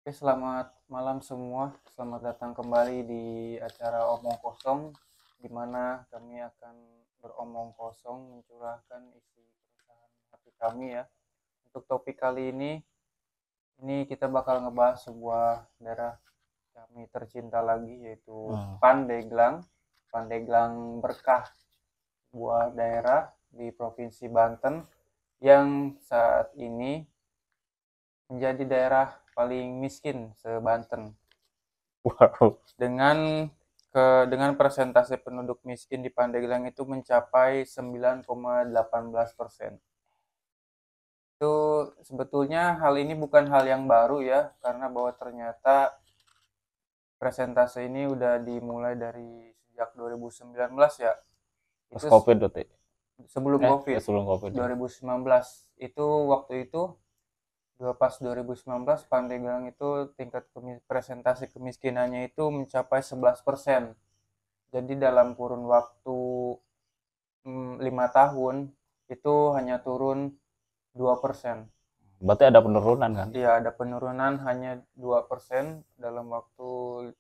Oke, selamat malam semua. Selamat datang kembali di acara Omong Kosong, di mana kami akan beromong kosong, mencurahkan isi keresahan hati kami ya. Untuk topik kali ini kita bakal ngebahas sebuah daerah kami tercinta lagi, yaitu Oh, Pandeglang. Pandeglang Berkah, sebuah daerah di Provinsi Banten yang saat ini menjadi daerah paling miskin se-Banten. wow. Dengan dengan persentase penduduk miskin di Pandeglang itu mencapai 9,18%. Itu sebetulnya hal ini bukan hal yang baru ya, karena bahwa ternyata persentase ini udah dimulai dari sejak 2019 ya. Pas Itu COVID berarti. sebelum Ya Covid. sebelum COVID ya. 2019 itu waktu itu pas 2019 Pandeglang itu tingkat presentasi kemiskinannya itu mencapai 11%. Jadi dalam kurun waktu 5 tahun itu hanya turun 2%. Berarti ada penurunan kan? Iya, ada penurunan hanya 2% dalam waktu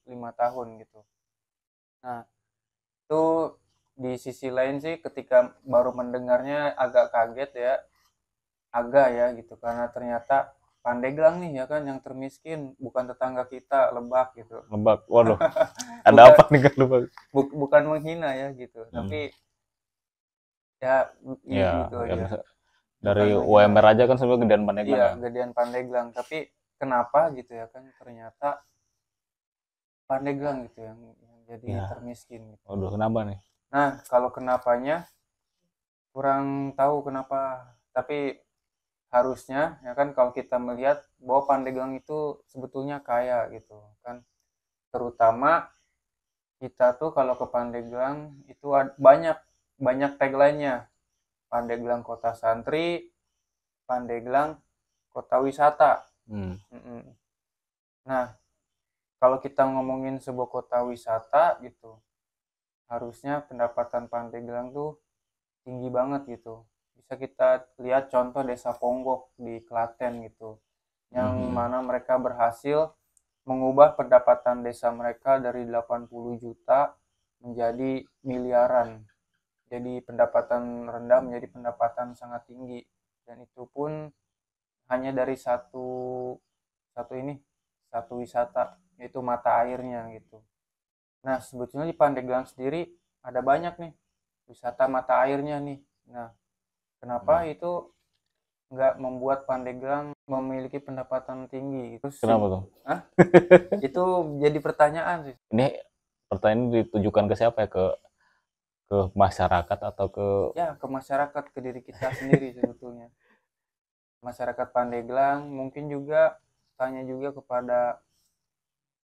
5 tahun gitu. Nah, itu di sisi lain sih ketika baru mendengarnya agak kaget ya, agak ya gitu, karena ternyata Pandeglang nih ya kan yang termiskin, bukan tetangga kita Lebak gitu. Lebak. Waduh, ada Bukan apa nih kan Lebak? bukan menghina ya gitu, tapi Hmm. ya Ya, gitu ya aja. dari Bukan menghina UMR ya. aja kan sebenarnya gedean Pandeglang Iya, ya. gedean Pandeglang, tapi kenapa gitu ya kan ternyata Pandeglang gitu yang jadi Ya, termiskin gitu. waduh kenapa nih? Nah, kalau kenapanya kurang tahu kenapa, tapi harusnya ya kan kalau kita melihat bahwa Pandeglang itu sebetulnya kaya gitu kan. Terutama kita tuh kalau ke Pandeglang itu banyak banyak tagline-nya. Pandeglang Kota Santri, Pandeglang Kota Wisata. Hmm. Mm-mm. Nah, kalau kita ngomongin sebuah kota wisata gitu, harusnya pendapatan Pandeglang tuh tinggi banget gitu. Bisa kita lihat contoh Desa Ponggok di Klaten gitu, yang Mhm. mana mereka berhasil mengubah pendapatan desa mereka dari 80 juta menjadi miliaran. Jadi pendapatan rendah menjadi pendapatan sangat tinggi, dan itu pun hanya dari satu satu ini satu wisata, yaitu mata airnya gitu. Nah, sebetulnya di Pandeglang sendiri ada banyak nih wisata mata airnya nih. Nah, kenapa Hmm. itu nggak membuat Pandeglang memiliki pendapatan tinggi? Kenapa tuh? Hah? Itu jadi pertanyaan sih. Ini pertanyaan ditujukan ke siapa ya? Ke masyarakat atau ke Ya, ke masyarakat, ke diri kita sendiri sebetulnya. Masyarakat Pandeglang mungkin juga tanya juga kepada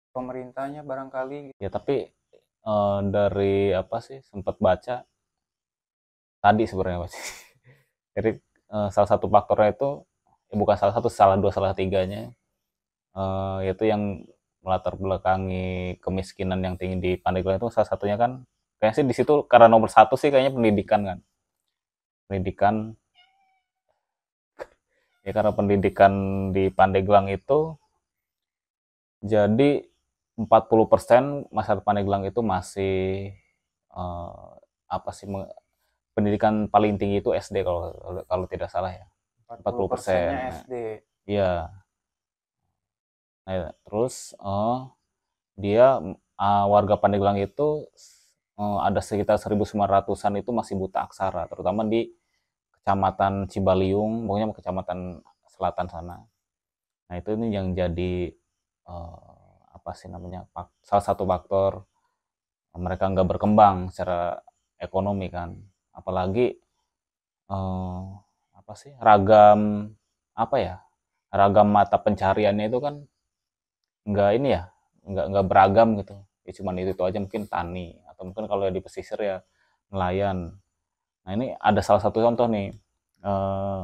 pemerintahnya barangkali. ya tapi dari apa sih sempat baca tadi sebenarnya Mas. Jadi salah satu faktornya itu bukan salah satu, salah dua, salah tiganya yaitu yang melatar belakangi kemiskinan yang tinggi di Pandeglang itu salah satunya kan kayaknya sih di situ karena nomor satu sih kayaknya pendidikan kan. Pendidikan ya karena pendidikan di Pandeglang itu jadi 40% masyarakat Pandeglang itu masih eh, apa sih pendidikan paling tinggi itu SD kalau kalau tidak salah ya. 40%-nya 40%. Nah, SD. iya. Nah, ya. Terus dia warga Pandeglang itu ada sekitar 1.900-an itu masih buta aksara, terutama di Kecamatan Cibaliung, pokoknya Kecamatan Selatan sana. Nah, itu ini yang jadi apa sih namanya? Salah satu faktor mereka nggak berkembang secara ekonomi kan. Apalagi eh, apa sih? Ragam apa ya? Ragam mata pencariannya itu kan nggak ini ya, nggak beragam gitu ya, cuman itu aja, mungkin tani atau mungkin kalau di pesisir ya nelayan. Nah ini ada salah satu contoh nih, eh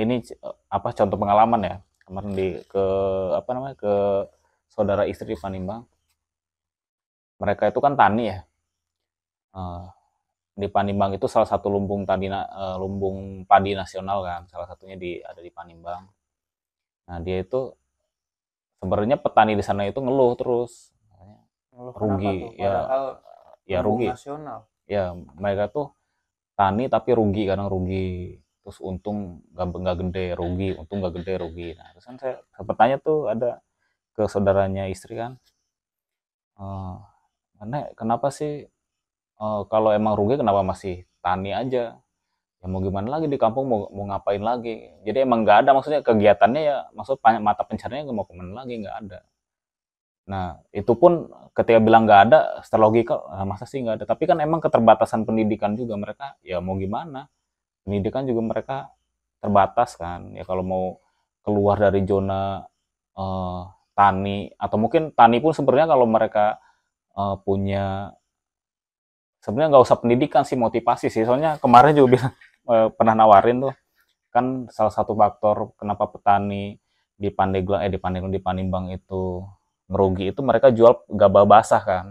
ini apa contoh pengalaman ya, kemarin di ke apa namanya ke saudara istri di Panimbang. Mereka itu kan tani ya. Eh, di Panimbang itu salah satu lumbung padi nasional kan, salah satunya ada di Panimbang. Nah dia itu sebenarnya petani di sana itu ngeluh terus, Ngeluh kenapa rugi tuh? ya, Padahal ya lumbung rugi nasional. ya, mereka tuh tani tapi rugi, kadang rugi, terus untung nggak gede, rugi, untung nggak gede, rugi. Nah terus kan saya bertanya tuh ada ke saudaranya istri kan, eh kenapa sih, kalau emang rugi kenapa masih tani aja, ya mau gimana lagi di kampung, mau ngapain lagi, jadi emang nggak ada maksudnya kegiatannya, ya maksud mata pencariannya mau kemana lagi, nggak ada. Nah itu pun ketika bilang nggak ada secara logika, masa sih nggak ada, tapi kan emang keterbatasan pendidikan juga mereka, ya mau gimana, pendidikan juga mereka terbatas kan, ya kalau mau keluar dari zona eh, tani, atau mungkin tani pun sebenarnya kalau mereka punya, sebenarnya nggak usah pendidikan sih, motivasi sih, soalnya kemarin juga bilang, pernah nawarin tuh, kan salah satu faktor kenapa petani di Pandeglang, di Panimbang itu merugi itu mereka jual gabah basah kan.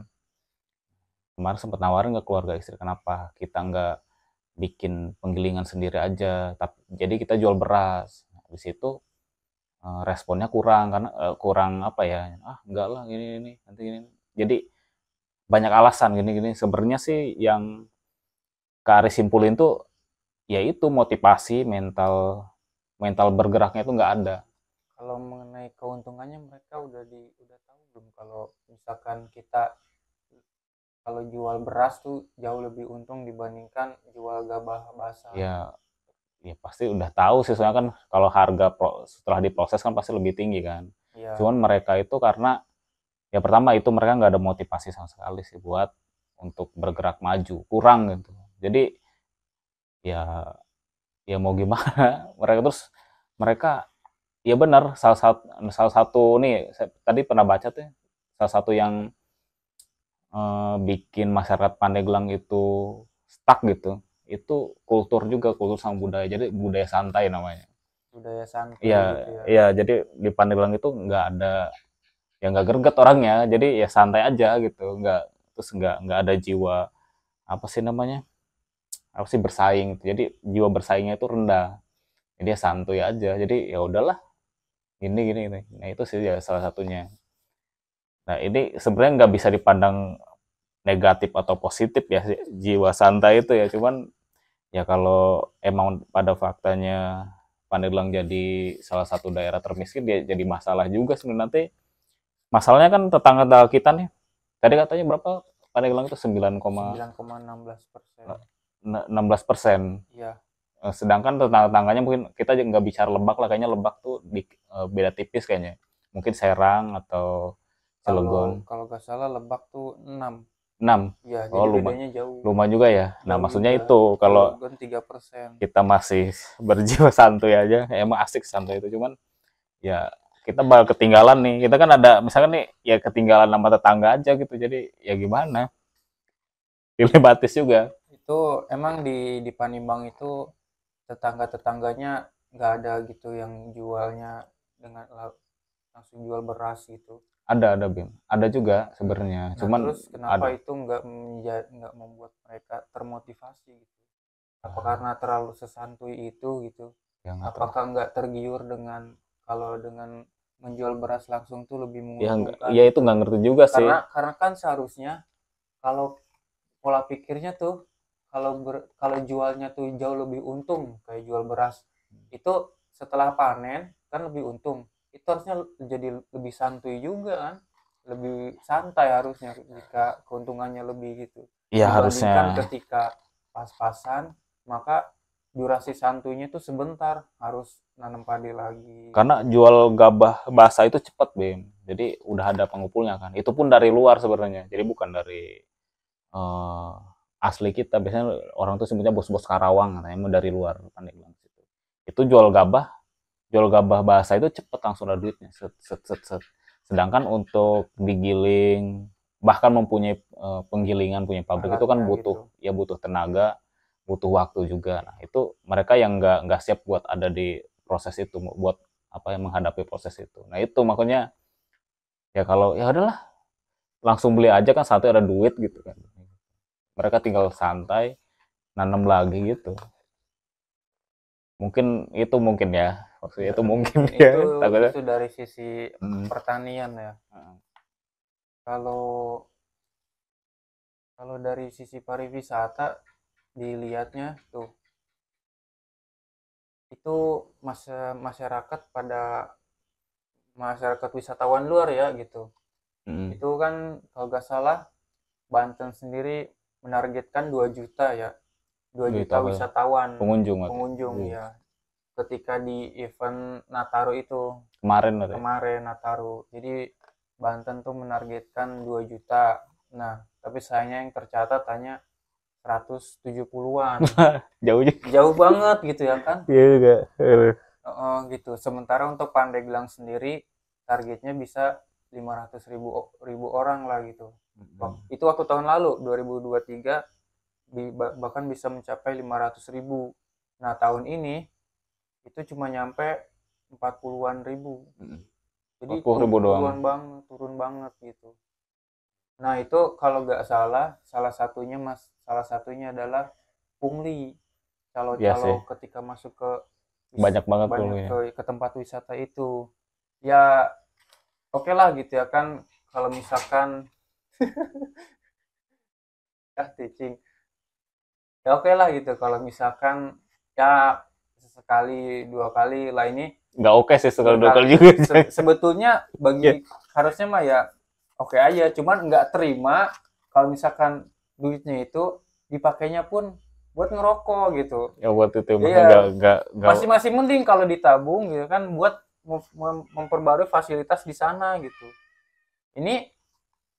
Kemarin sempat nawarin ke keluarga istri, kenapa kita nggak bikin penggilingan sendiri aja, tapi jadi kita jual beras. Nah, di situ responnya kurang, karena kurang apa ya, enggak lah gini nanti gini. Jadi banyak alasan gini-gini. Sebenarnya sih yang Kak Aris simpulin tuh yaitu motivasi, mental mental bergeraknya itu nggak ada. Kalau mengenai keuntungannya mereka udah tahu belum kalau misalkan kita kalau jual beras tuh jauh lebih untung dibandingkan jual gabah basah. Ya, ya pasti udah tahu sih, soalnya kan kalau harga setelah diproses kan pasti lebih tinggi kan. Iya, Cuman mereka itu karena, ya pertama itu mereka nggak ada motivasi sama sekali sih buat untuk bergerak maju, kurang gitu. Jadi ya, ya mau gimana, mereka terus mereka, ya benar, salah satu nih saya tadi pernah baca tuh, salah satu yang bikin masyarakat Pandeglang itu stuck gitu, itu kultur juga, kultur sama budaya, jadi budaya santai namanya. budaya santuy Iya, gitu ya. iya, jadi di Pandeglang itu nggak ada, ya nggak greget orangnya, jadi ya santai aja gitu, nggak, terus nggak ada jiwa, apa sih namanya, apa sih, bersaing gitu. Jadi jiwa bersaingnya itu rendah, jadi ya santuy aja, jadi ya udahlah, gini gini gini. Nah itu sih ya salah satunya. Nah ini sebenarnya nggak bisa dipandang negatif atau positif ya, jiwa santai itu ya, cuman ya kalau emang pada faktanya Pandeglang jadi salah satu daerah termiskin, dia jadi masalah juga sebenarnya. Nanti masalahnya kan tetangga kita nih, tadi katanya berapa, Pandeglang itu 9,16%. 9,16%. Iya, Sedangkan tetangga-tetangganya mungkin kita nggak bicara Lebak lah, kayaknya Lebak tuh beda tipis kayaknya. Mungkin Serang atau kalau Cilegon. kalau nggak salah Lebak tuh 6. 6. Iya, Oh, jadi bedanya jauh. lumayan juga ya. Nah, Jauh maksudnya juga. itu kalau Cilegon 3%. kita masih berjiwa santuy aja, emang asik santuy itu, cuman ya kita bakal ketinggalan nih. Kita kan ada misalkan nih, ya ketinggalan sama tetangga aja gitu. Jadi ya gimana? Dilematis juga. Itu emang di Panimbang itu tetangga-tetangganya nggak ada gitu yang jualnya dengan langsung jual beras gitu. Ada Bim. Ada juga sebenarnya. Nah, Cuman terus kenapa ada. itu nggak membuat mereka termotivasi gitu? Apa karena terlalu sesantuy itu gitu? Ya nggak tahu. Apakah nggak tergiur dengan kalau dengan menjual beras langsung tuh lebih Ya menguntungkan ya itu gitu? nggak ngerti juga sih. Karena kan seharusnya kalau pola pikirnya tuh kalau jualnya tuh jauh lebih untung kayak jual beras itu setelah panen kan lebih untung, itu harusnya jadi lebih santuy juga kan, lebih santai harusnya jika keuntungannya lebih gitu Ya harusnya. dibandingkan ketika pas-pasan, maka durasi santuinya tuh sebentar harus nanam padi lagi Karena gitu. jual gabah basah itu cepat, Bim. Jadi udah ada pengupulnya kan. Itu pun dari luar sebenarnya. Jadi bukan dari eh, asli kita. Biasanya orang tuh sebutnya bos-bos Karawang, katanya mau dari luar, Pandeglang situ. Itu jual gabah basah itu cepet, langsung ada duitnya. Set, set, set, set. Sedangkan untuk digiling, bahkan mempunyai penggilingan, punya pabrik itu kan Alatnya gitu. butuh tenaga, butuh waktu juga. Nah itu mereka yang nggak siap buat ada di proses itu, buat apa yang menghadapi proses itu. Nah itu makanya, ya kalau ya udahlah, langsung beli aja kan, satu ada duit gitu kan. Mereka tinggal santai nanam lagi gitu. Mungkin itu mungkin ya. Maksudnya itu mungkin mungkin ya. Takutnya. itu dari sisi Hmm. pertanian ya. Kalau kalau dari sisi pariwisata dilihatnya tuh itu masyarakat masyarakat wisatawan luar ya gitu. Hmm. Itu kan kalau nggak salah Banten sendiri menargetkan 2 juta ya. 2 Duit juta apa? wisatawan Pengunjung atau? pengunjung ya ketika di event Nataru itu Kemarin atau? kemarin Nataru. Jadi Banten tuh menargetkan 2 juta. Nah, tapi sayangnya yang tercatat hanya 170-an. Jauh juga. Jauh banget gitu ya kan? Iya juga. Gitu. Sementara untuk Pandeglang sendiri targetnya bisa 500 ribu orang lah gitu. Itu waktu tahun lalu 2023 bahkan bisa mencapai 500 ribu. Nah tahun ini itu cuma nyampe 40-an ribu. Jadi 40.000 doang. turun banget gitu. Nah itu kalau nggak salah salah satunya adalah pungli. Iya sih. Calo-calo ketika masuk ke Banyak banget banyak pulangnya. ke tempat wisata itu ya oke lah gitu ya kan kalau misalkan teaching ya oke lah gitu kalau misalkan ya sekali 2 kali lah ini Nggak oke sih sekali 2 kali juga. sebetulnya Iya. bagi harusnya mah ya oke aja cuman nggak terima kalau misalkan duitnya itu dipakainya pun buat ngerokok gitu. Ya buat itu makanya Iya, nggak. masih mending kalau ditabung gitu kan buat memperbarui fasilitas di sana gitu. Ini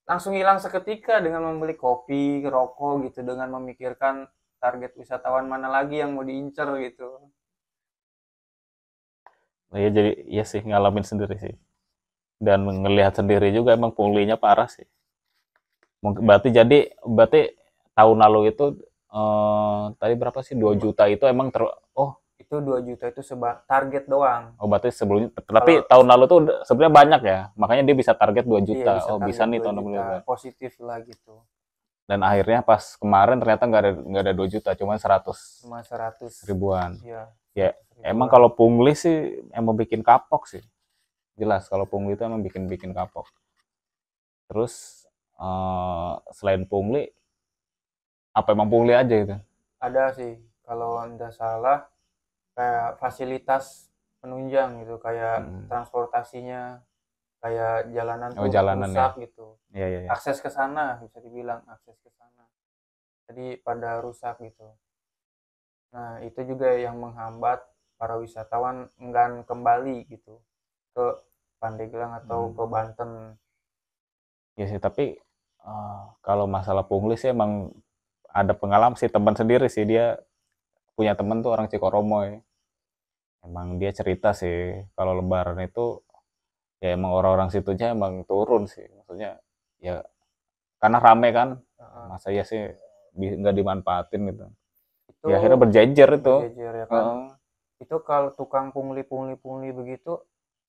langsung hilang seketika dengan membeli kopi, rokok gitu dengan memikirkan target wisatawan mana lagi yang mau diincar gitu. Ya jadi iya sih ngalamin sendiri sih. Dan ngelihat sendiri juga emang punglinya parah sih. Mungkin berarti tahun lalu itu tadi berapa sih 2 juta itu emang oh Itu 2 juta itu target doang. oh berarti sebelumnya tapi Kalau tahun lalu tuh sebenarnya banyak ya. Makanya dia bisa target 2 iya juta. bisa Oh bisa target nih 2 tahun juta depan. positif lah gitu. Dan akhirnya pas kemarin ternyata nggak ada 2 juta, cuma 100 Cuma 100 ribuan. ya, Ya 100 emang ribuan. kalau pungli sih emang bikin kapok sih. Jelas kalau pungli itu emang bikin kapok. Terus selain pungli apa emang pungli aja gitu? Ada sih kalau anda salah kayak fasilitas penunjang gitu kayak Hmm. transportasinya kayak jalanan Oh tuh jalanan ya. rusak gitu. Iya iya. Akses ke sana bisa dibilang akses ke sana. Jadi pada rusak gitu. Nah, itu juga yang menghambat para wisatawan enggan kembali gitu ke Pandeglang atau ke Banten. Ya sih tapi kalau masalah pungli sih emang ada pengalaman sih teman sendiri sih dia punya teman tuh orang Cikoromoy. Emang dia cerita sih kalau Lebaran itu ya emang orang-orang situnya emang turun sih. Maksudnya ya karena rame kan. Masa ya sih nggak dimanfaatin gitu. Itu Ya akhirnya berjejer itu. berjejer ya kan. Itu kalau tukang pungli begitu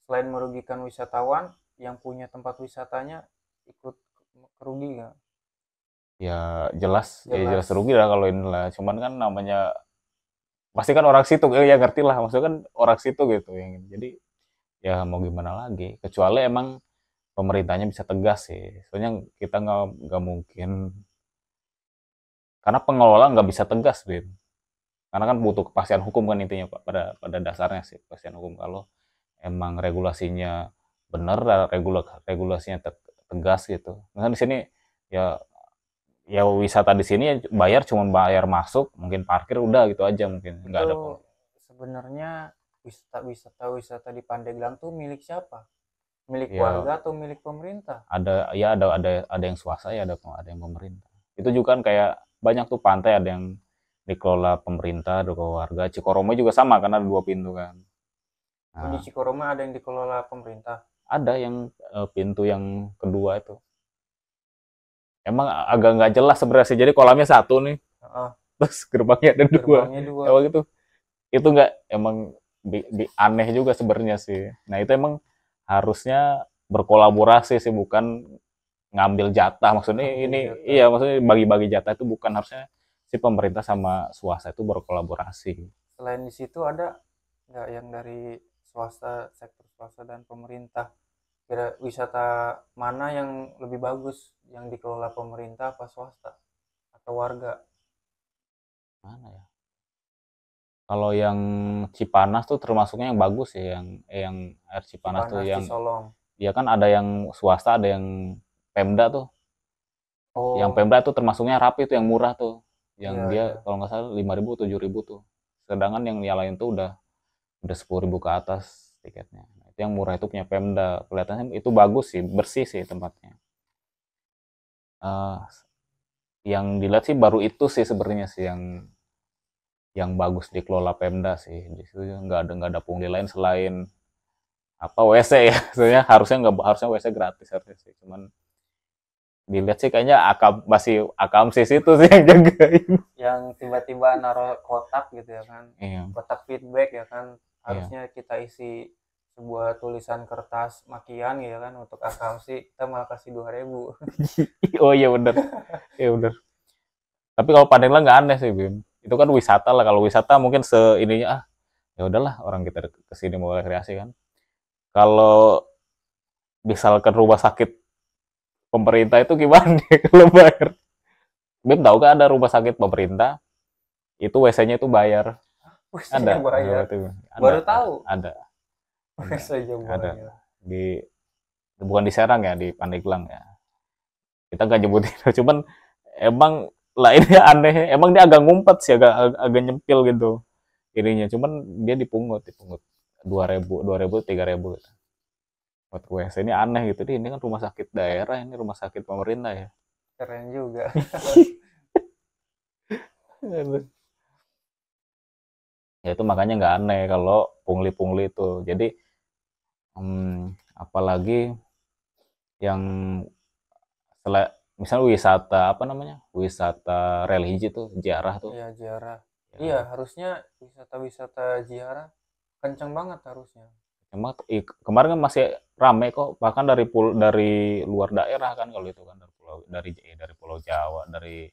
selain merugikan wisatawan yang punya tempat wisatanya ikut kerugi nggak? Ya jelas, ya jelas Jelas. rugi lah kalau inilah. Cuman kan namanya pasti kan orang situ, ya ngerti lah. Maksudnya kan orang situ gitu yang jadi ya mau gimana lagi. Kecuali emang pemerintahnya bisa tegas sih. Soalnya kita nggak mungkin karena pengelola nggak bisa tegas, Bim. Karena kan butuh kepastian hukum kan intinya Pak. Pada dasarnya sih kepastian hukum. Kalau emang regulasinya benar, regulasinya tegas gitu. Nah di sini ya wisata di sini bayar cuma bayar masuk, mungkin parkir udah gitu aja mungkin nggak Itu ada sebenarnya wisata di Pandeglang tuh milik siapa? Milik ya warga atau milik pemerintah? ada yang swasta ya ada yang pemerintah. Itu juga kan kayak banyak tuh pantai ada yang dikelola pemerintah, dikelola warga. Cikoromo juga sama karena ada 2 pintu kan. Di Nah, Cikoroma ada yang dikelola pemerintah. ada yang pintu yang kedua itu. Emang agak nggak jelas sebenarnya sih. Jadi kolamnya satu nih, terus gerbangnya ada 2. Gerbangnya 2. Emang itu nggak emang aneh juga sebenarnya sih. Nah itu emang harusnya berkolaborasi sih bukan ngambil jatah. Maksudnya ini Jatah. iya maksudnya bagi-bagi jatah itu bukan harusnya si pemerintah sama swasta itu berkolaborasi. selain di situ ada nggak yang dari swasta, sektor swasta dan pemerintah? Kira wisata mana yang lebih bagus, yang dikelola pemerintah apa swasta atau warga? Mana ya? Kalau yang Cipanas tuh termasuknya yang bagus ya, yang air Cipanas tuh Cipanas, yang Cisolong. ya kan ada yang swasta, ada yang Pemda tuh. Yang Oh, Pemda tuh termasuknya rapi tuh, yang murah tuh. Yang iya dia iya. kalau nggak salah 5.000 7.000 tuh. Sedangkan yang lain tuh udah 10.000 ke atas tiketnya. Nah, itu yang murah itu punya Pemda. Kelihatannya itu bagus sih, bersih sih tempatnya. Eh, yang dilihat sih baru itu sih sebenarnya sih yang bagus dikelola Pemda sih. Di situ nggak ada pungli lain selain apa WC ya. Sebenarnya harusnya WC gratis harusnya sih. Cuman dilihat sih kayaknya masih AKAMSIS itu sih yang jagain. Yang tiba-tiba naruh kotak gitu ya kan, Iya, kotak feedback ya kan, iya. harusnya kita isi sebuah tulisan kertas makian gitu kan untuk akamsi, kita malah kasih 2.000. Oh iya bener, iya bener. Tapi kalau Pandeglang nggak aneh sih Bim. Itu kan wisata lah. Kalau wisata mungkin ininya ya udahlah orang kita kesini mau rekreasi kan. Kalau misalkan rumah sakit pemerintah itu gimana kalau bayar? Bim tahu gak ada rumah sakit pemerintah itu WC-nya itu bayar? Wc-nya Ada, bayar, itu baru tahu. ada, ada, Wc-nya ada. bayar. Di bukan di Serang ya, di Pandeglang ya. Kita nggak nyebutin, cuman emang lah ini aneh. Emang dia agak ngumpet sih, agak nyempil gitu ininya. Cuman dia dipungut 2.000 3.000 gitu. Buat WC ini aneh gitu. Ini kan rumah sakit daerah, ini rumah sakit pemerintah ya. Keren juga. Ya itu makanya nggak aneh kalau pungli-pungli itu. Jadi apalagi yang misalnya wisata apa namanya? Wisata religi tuh, ziarah tuh. Iya, ziarah. Iya, Ya, harusnya wisata-wisata ziarah kenceng banget harusnya. cuma kemarin kan masih rame kok, bahkan dari luar daerah kan kalau itu kan dari Pulau Jawa, dari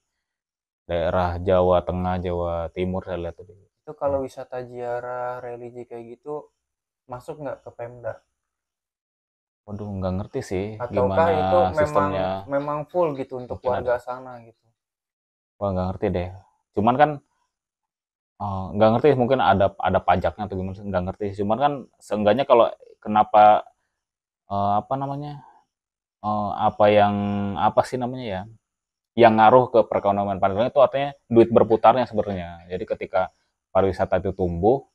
daerah Jawa Tengah, Jawa Timur saya lihat tadi. Itu kalau wisata ziarah religi kayak gitu masuk nggak ke Pemda? Waduh, nggak ngerti sih Ataukah gimana itu memang sistemnya. memang full gitu untuk Mungkin ada. warga sana gitu? Wah, nggak ngerti deh. Cuman kan nggak ngerti, mungkin ada pajaknya atau gimana, nggak ngerti. Cuman kan seenggaknya kalau kenapa apa namanya apa yang apa sih namanya ya yang ngaruh ke perekonomian Pandeglang itu artinya duit berputarnya sebenarnya. Jadi ketika pariwisata itu tumbuh,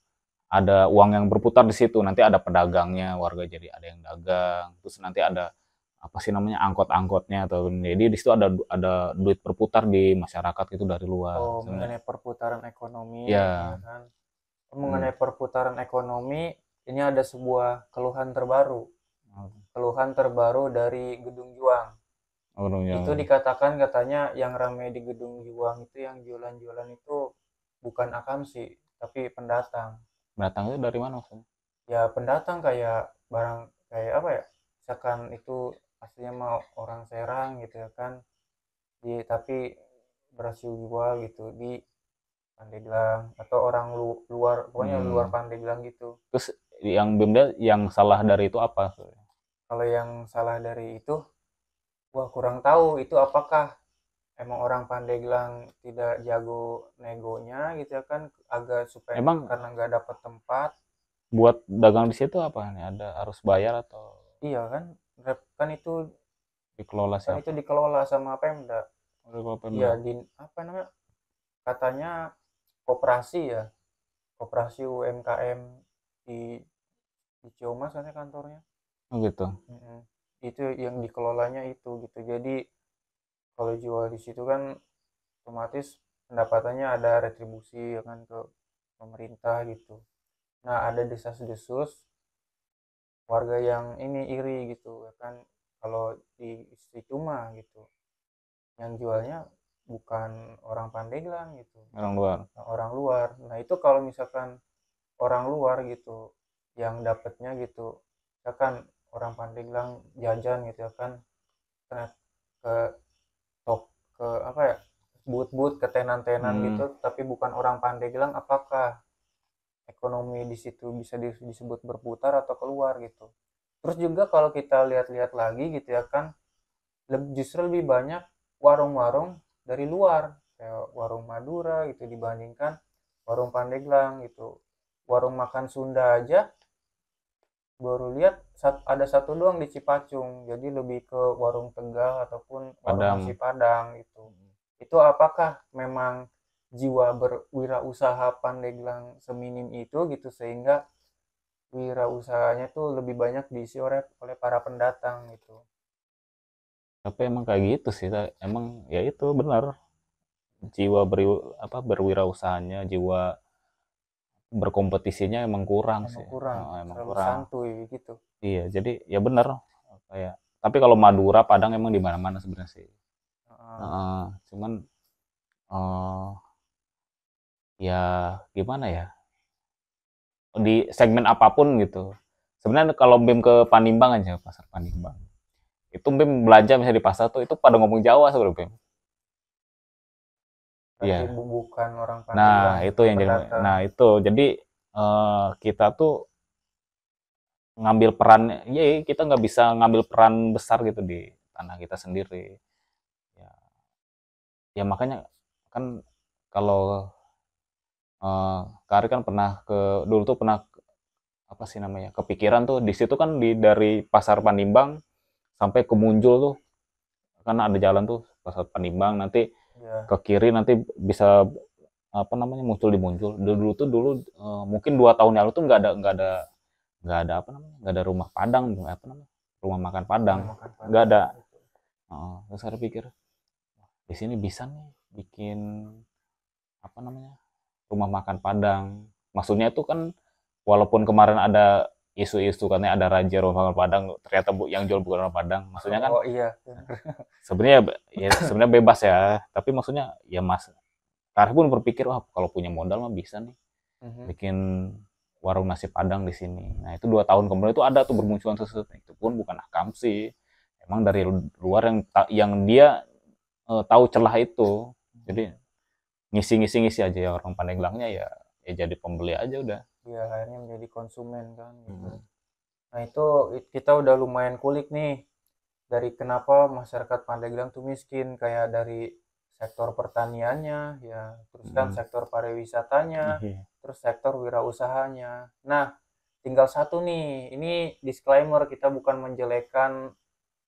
ada uang yang berputar di situ. Nanti ada pedagangnya, warga jadi ada yang dagang. Terus nanti ada apa sih namanya angkot-angkotnya atau jadi di situ ada duit berputar di masyarakat itu dari luar Oh, sebenarnya. mengenai perputaran ekonomi, ya Ya, kan? hmm. Mengenai perputaran ekonomi, ini ada sebuah keluhan terbaru. Keluhan terbaru dari Gedung Juang. Oh, Itu yang dikatakan katanya yang ramai di Gedung Juang itu yang jualan-jualan itu bukan akamsi, tapi pendatang. datang itu dari mana maksudnya? Ya pendatang kayak barang kayak apa ya? Misalkan itu aslinya mau orang Serang gitu ya kan, tapi berhasil jual gitu di Pandeglang atau orang luar, pokoknya luar Hmm. Pandeglang gitu. Terus yang BEMDA yang salah dari itu apa? Kalau yang salah dari itu, wah kurang tahu itu apakah emang orang Pandeglang tidak jago negonya gitu ya kan, agak supaya Emang karena nggak dapat tempat. buat dagang di situ apa nih? Ada harus bayar atau Iya kan, kan itu dikelola siapa? dikelola sama Pemda. Dikelola Iya, Pemda. di apa namanya, katanya koperasi ya, koperasi UMKM di Ciumas kan ya kantornya. Oh gitu. Mm-mm. Itu yang dikelolanya itu gitu, jadi kalau jual di situ kan otomatis pendapatannya ada retribusi ya kan ke pemerintah gitu. Nah ada desas-desus warga yang ini iri gitu ya kan, kalau di situ mah gitu yang jualnya bukan orang Pandeglang gitu, Orang luar. orang luar. Nah itu kalau misalkan orang luar gitu yang dapatnya gitu, misalkan orang Pandeglang jajan gitu ya kan, ke tok ke apa ya, but-but ketenan-tenan Hmm. gitu tapi bukan orang Pandeglang, apakah ekonomi di situ bisa disebut berputar atau keluar gitu. Terus juga kalau kita lihat-lihat lagi gitu ya kan, justru lebih banyak warung-warung dari luar kayak warung Madura gitu dibandingkan warung Pandeglang gitu. Warung makan Sunda aja baru lihat ada satu doang di Cipacung, jadi lebih ke warung Tegal ataupun warung Padang. nasi Padang gitu. Itu apakah memang jiwa berwirausaha Pandeglang seminim itu gitu sehingga wirausahanya tuh lebih banyak diisi oleh para pendatang gitu. Tapi emang kayak gitu sih, emang ya itu benar, jiwa berwirausahanya, jiwa berkompetisinya emang kurang Emang sih. kurang, Oh, emang terlalu kurang. santuy gitu. Iya, jadi ya benar kayak, tapi kalau Madura, Padang emang di mana-mana sebenarnya sih. Heeh. Heeh, cuman eh ya gimana ya? Di segmen apapun gitu. Sebenarnya kalau BEM ke Panimbang aja, pasar Panimbang. Itu BEM belanja misalnya di pasar tuh itu pada ngomong Jawa sebenarnya BEM. Berarti Iya. bukan orang Pandeglang Nah, itu gitu, yang jadi, pendatang. nah itu jadi kita tuh ngambil peran, ya kita nggak bisa ngambil peran besar gitu di tanah kita sendiri. Ya, ya makanya kan kalau Kari kan pernah dulu tuh pernah apa sih namanya, kepikiran tuh di situ kan dari pasar Panimbang sampai ke Munjul tuh kan ada jalan tuh pasar Panimbang, nanti Ya, ke kiri nanti bisa apa namanya muncul di Munjul. Dulu mungkin 2 tahun yang lalu tuh nggak ada apa namanya, nggak ada rumah Padang, apa namanya, rumah makan Padang, rumah makan nggak Padang ada. gitu. Terus saya pikir di sini bisa nih bikin apa namanya, rumah makan Padang. Maksudnya itu kan walaupun kemarin ada isu-isu katanya ada razia rumah makan Padang, ternyata yang jual bukan orang Padang. Maksudnya kan Oh iya, bener. sebenarnya ya sebenarnya bebas ya, tapi maksudnya ya Mas Karif pun berpikir, wah kalau punya modal mah bisa nih Mhm. bikin warung nasi Padang di sini. Nah itu 2 tahun kemudian itu ada tuh bermunculan sesuatu, itu pun bukan akam sih, emang dari luar yang dia tahu celah itu, jadi ngisi-ngisi aja ya orang Pandeglangnya, ya jadi pembeli aja udah. Iya, akhirnya menjadi konsumen kan gitu. Hmm. Nah, itu kita udah lumayan kulik nih dari kenapa masyarakat Pandeglang tuh miskin, kayak dari sektor pertaniannya, ya, terus kan Hmm. sektor pariwisatanya, Iya. terus sektor wirausahanya. Nah, tinggal satu nih, ini disclaimer kita bukan menjelekan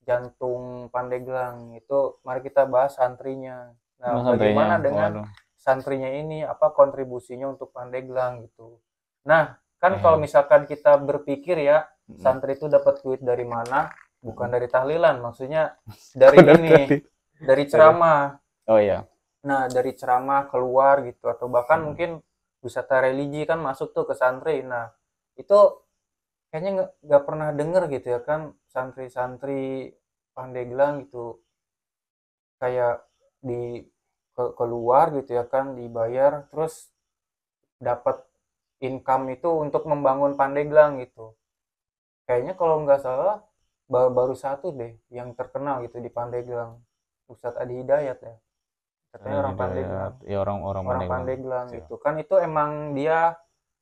jantung Pandeglang, itu mari kita bahas santrinya. Nah, Nah, santrinya, bagaimana dengan waduh. santrinya ini, apa kontribusinya untuk Pandeglang gitu. Nah, kan kalau Iya. misalkan kita berpikir ya, Hmm. santri itu dapat duit dari mana? Bukan dari tahlilan, maksudnya dari Benar ini, tadi. dari Dari, ceramah. oh iya. Nah, dari ceramah keluar gitu, atau bahkan Hmm. mungkin wisata religi kan masuk tuh ke santri. Nah, itu kayaknya nggak pernah denger gitu ya kan, santri-santri Pandeglang gitu kayak di keluar gitu ya kan dibayar terus dapat income itu untuk membangun Pandeglang gitu. Kayaknya kalau nggak salah baru satu deh yang terkenal gitu di Pandeglang. Ustadz Adi Hidayat ya. Katanya Dari orang Hidayat, Pandeglang. ya orang-orang Orang Pandeglang. Pandeglang Siap. gitu. Kan itu emang dia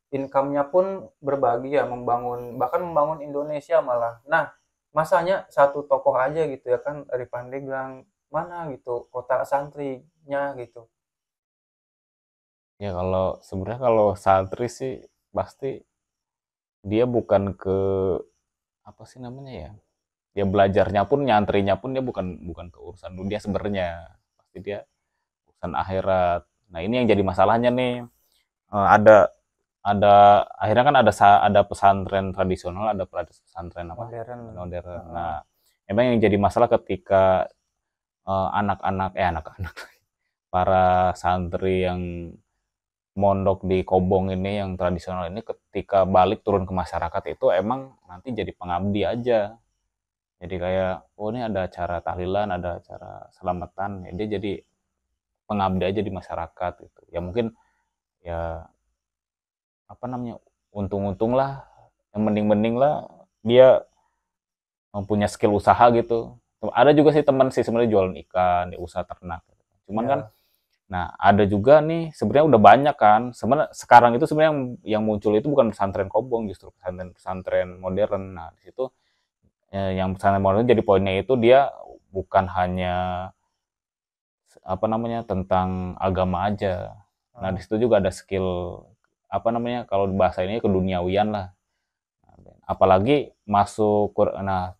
income-nya pun berbagi ya membangun bahkan membangun Indonesia malah. Nah, masanya satu tokoh aja gitu ya kan dari Pandeglang mana gitu kota santrinya gitu. Ya kalau sebenarnya kalau santri sih pasti dia bukan ke apa sih namanya ya? Dia belajarnya pun nyantrinya pun dia bukan bukan ke urusan dunia sebenarnya. Pasti dia urusan akhirat. Nah, ini yang jadi masalahnya nih. Ada akhirnya kan ada pesantren tradisional, ada pesantren apa? Modern. Modern. Heeh. Nah, emang yang jadi masalah ketika anak-anak para santri yang mondok di Kobong ini yang tradisional ini ketika balik turun ke masyarakat itu emang nanti jadi pengabdi aja. Jadi kayak, oh ini ada acara tahlilan, ada acara selamatan, ya dia jadi pengabdi aja di masyarakat gitu. Ya mungkin ya apa namanya, untung-untung lah, yang mending-mending lah dia punya skill usaha gitu. Ada juga sih teman sih sebenarnya jualan ikan, ya usaha ternak. Cuman kan Ya, Nah, ada juga nih sebenarnya udah banyak kan. Sebenarnya sekarang itu sebenarnya yang muncul itu bukan pesantren kobong, justru pesantren-pesantren modern. Nah, di situ yang pesantren modern jadi poinnya itu dia bukan hanya apa namanya tentang agama aja. Nah, di Oh, situ juga ada skill apa namanya kalau bahasa ini keduniawian lah. Apalagi masuk nah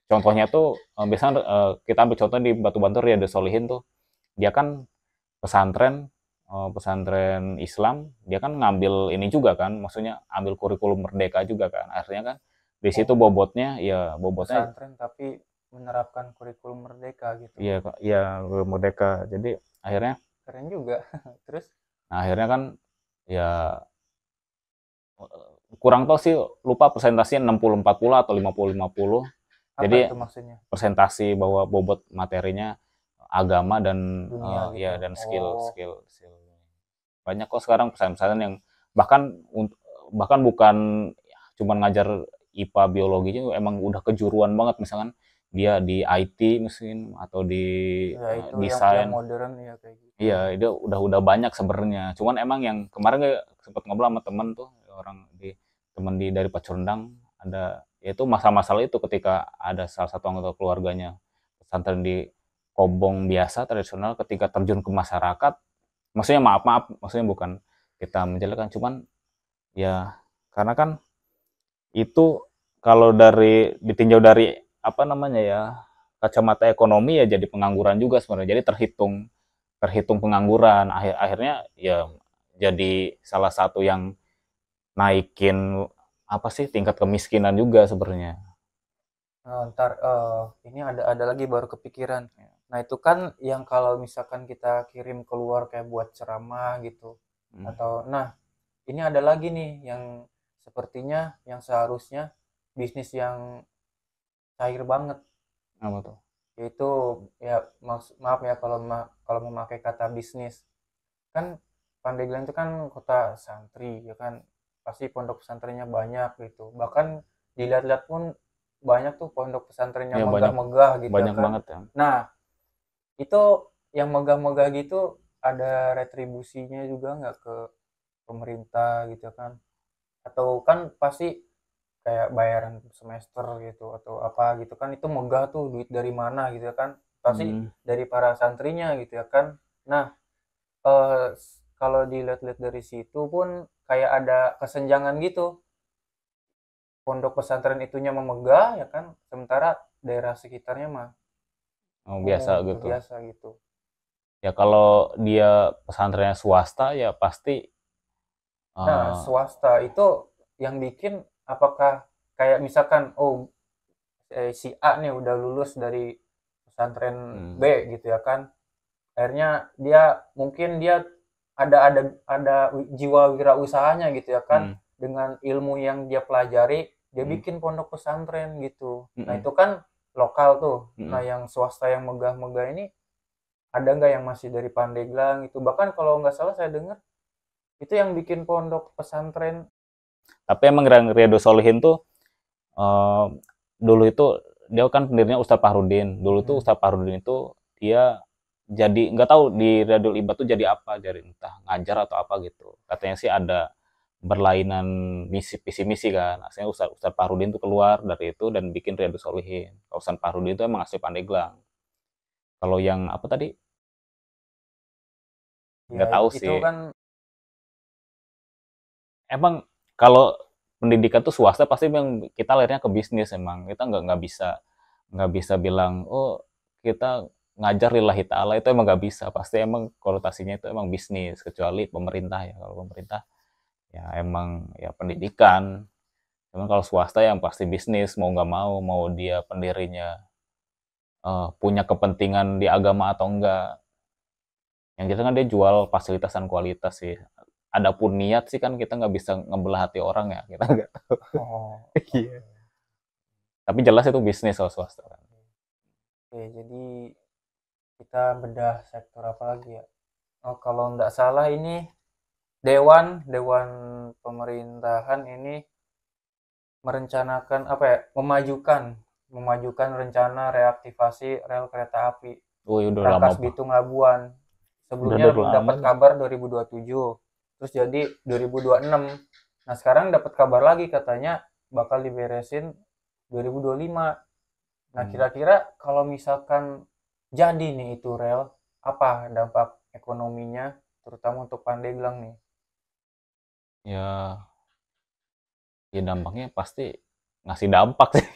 contohnya tuh biasanya kita ambil contoh di Batu Bantul Riyadus Solihin tuh. Dia kan pesantren pesantren Islam, dia kan ngambil ini juga kan, maksudnya ambil kurikulum merdeka juga kan. Akhirnya kan di situ oh, bobotnya pesantren tapi menerapkan kurikulum merdeka gitu. ya ya merdeka. Jadi akhirnya Keren juga. Terus akhirnya kan ya kurang tahu sih lupa presentasinya 60-40 atau 50-50. apa Jadi itu maksudnya? presentasi bahwa bobot materinya agama dan Dunia ya gitu. dan Oh, skill banyak kok sekarang pesantren yang bahkan bahkan bukan cuma ngajar IPA biologinya emang udah kejuruan banget misalkan dia di IT mungkin atau di ya itu yang desain. modern ya kayak gitu. Iya, itu udah banyak sebenarnya. Cuman emang yang kemarin gue sempat ngobrol sama temen tuh, orang di temen di dari Pacurendang ada yaitu masalah-masalah itu ketika ada salah satu anggota keluarganya pesantren di Kobong biasa tradisional ketika terjun ke masyarakat, maksudnya maaf-maaf, maksudnya bukan kita menjelekkan, cuman ya karena kan itu kalau dari ditinjau dari apa namanya ya kacamata ekonomi ya jadi pengangguran juga sebenarnya. Jadi terhitung terhitung pengangguran akhirnya ya jadi salah satu yang naikin apa sih tingkat kemiskinan juga sebenarnya. Ntar ini ada lagi baru kepikiran. Nah itu kan yang kalau misalkan kita kirim keluar kayak buat ceramah gitu. Hmm. Atau nah ini ada lagi nih yang sepertinya yang seharusnya bisnis yang cair banget. Apa tuh? Yaitu ya maaf ya kalau kalau memakai kata bisnis. Kan Pandeglang itu kan kota santri ya kan. Pasti pondok pesantrennya banyak gitu. Bahkan dilihat-lihat pun banyak tuh pondok pesantren yang Ya banyak megah-megah gitu ya banyak kan. banget ya. Nah, itu yang megah-megah gitu ada retribusinya juga nggak ke pemerintah gitu kan? Atau kan pasti kayak bayaran semester gitu atau apa gitu kan itu megah tuh duit dari mana gitu ya kan? Pasti Hmm. dari para santrinya gitu ya kan. Nah, kalau dilihat-lihat dari situ pun kayak ada kesenjangan gitu. Pondok pesantren itunya memegah ya kan, sementara daerah sekitarnya mah Oh, biasa gitu gitu. biasa gitu. Ya kalau dia pesantrennya swasta ya pasti Nah, eh, swasta itu yang bikin apakah kayak misalkan oh si A nih udah lulus dari pesantren B hmm, gitu ya kan. Akhirnya dia mungkin dia ada jiwa wirausahanya gitu ya kan hmm, dengan ilmu yang dia pelajari dia hmm, bikin pondok pesantren gitu. Nah, hmm, itu kan lokal tuh. Nah, hmm. yang swasta yang megah-megah ini ada nggak yang masih dari Pandeglang itu? Bahkan kalau nggak salah saya dengar itu yang bikin pondok pesantren. Tapi emang Riyadus Solihin tuh eh, dulu itu dia kan pendirinya Ustadz Fahrudin. Dulu tuh Hmm. Ustadz Fahrudin itu dia jadi nggak tahu di Riyadul Ibad tuh jadi apa, jadi entah ngajar atau apa gitu. Katanya sih ada berlainan misi visi misi kan. Akhirnya Ustadz Fahrudin tuh keluar dari itu dan bikin Riyadus Solihin. Kalau Ustadz Fahrudin itu emang asli Pandeglang. Kalau yang apa tadi Ya nggak tahu itu sih. kan Emang kalau pendidikan tuh swasta pasti memang kita larinya ke bisnis emang kita nggak bisa bilang oh kita ngajar lillahi ta'ala itu emang nggak bisa pasti emang konotasinya itu emang bisnis kecuali pemerintah ya kalau pemerintah ya emang ya pendidikan cuman kalau swasta yang pasti bisnis mau nggak mau dia pendirinya punya kepentingan di agama atau enggak yang kita kan dia jual fasilitas dan kualitas sih adapun niat sih kan kita nggak bisa ngebelah hati orang ya kita nggak. oh Iya. oke. Tapi jelas itu bisnis kalau swasta kan. Oke, jadi kita bedah sektor apa lagi ya? Oh, kalau nggak salah ini Dewan Dewan Pemerintahan ini merencanakan apa ya? Memajukan rencana reaktivasi rel kereta api Udah lama Rangkas pak. Bitung Labuan. Sebelumnya dapat lama. kabar 2027, terus jadi 2026. Nah sekarang dapat kabar lagi katanya bakal diberesin 2025. Nah kira-kira kalau misalkan jadi nih itu rel, apa dampak ekonominya terutama untuk Pandeglang nih? Ya, ya dampaknya pasti ngasih dampak sih,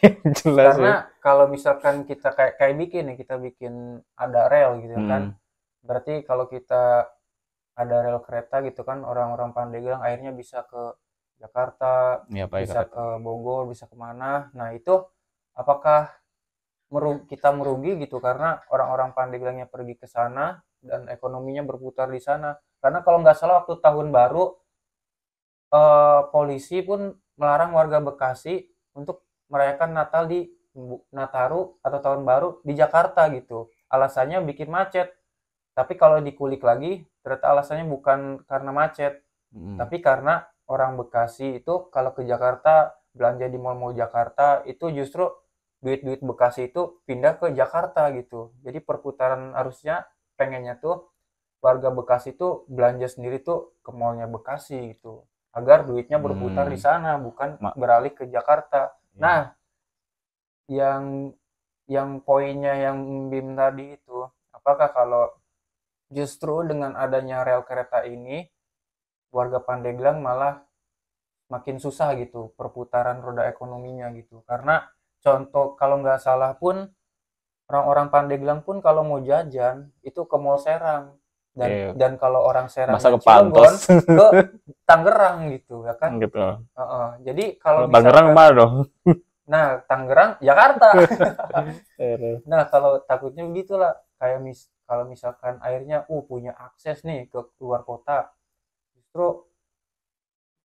jelas ya. Karena kalau misalkan kita kayak bikin nih, kita bikin ada rel gitu kan, berarti kalau kita ada rel kereta gitu kan, orang-orang Pandeglang akhirnya bisa ke Jakarta, Ya pakai bisa kereta. ke Bogor, bisa kemana. Nah itu apakah kita merugi gitu karena orang-orang Pandeglangnya pergi ke sana dan ekonominya berputar di sana. Karena kalau nggak salah waktu tahun baru polisi pun melarang warga Bekasi untuk merayakan Natal di Nataru atau tahun baru di Jakarta gitu. Alasannya bikin macet. Tapi kalau dikulik lagi, ternyata alasannya bukan karena macet, tapi karena orang Bekasi itu kalau ke Jakarta belanja di mall-mall Jakarta itu justru duit-duit Bekasi itu pindah ke Jakarta gitu. Jadi perputaran arusnya pengennya tuh warga Bekasi tuh belanja sendiri tuh ke mallnya Bekasi gitu. Agar duitnya berputar di sana bukan Ma- beralih ke Jakarta. ya. Nah, yang poinnya yang Bim tadi itu, apakah kalau justru dengan adanya rel kereta ini, warga Pandeglang malah makin susah gitu perputaran roda ekonominya gitu. Karena contoh kalau nggak salah pun orang-orang Pandeglang pun kalau mau jajan itu ke Mall Serang dan kalau orang Masa Serangnya ke Cilegon Pantos. ke Tangerang gitu ya kan. Gitu. Jadi kalau Kalau Tangerang misalkan mana dong? Tangerang Jakarta. Terus. Nah kalau takutnya begitulah kayak kalau misalkan akhirnya punya akses nih ke luar kota, justru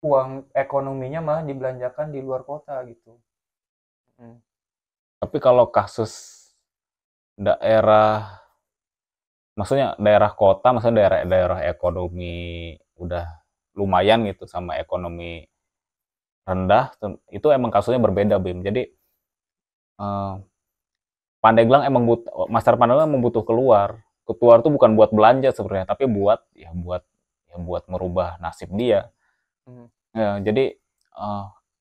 uang ekonominya malah dibelanjakan di luar kota gitu. Hmm. Tapi kalau kasus daerah, maksudnya daerah kota, maksudnya daerah ekonomi udah lumayan gitu sama ekonomi rendah, itu emang kasusnya berbeda, Bim. Jadi eh, Pandeglang emang Master Pandeglang emang butuh keluar. Keluar tuh bukan buat belanja sebenarnya, tapi buat merubah nasib dia. Hmm. Ya, jadi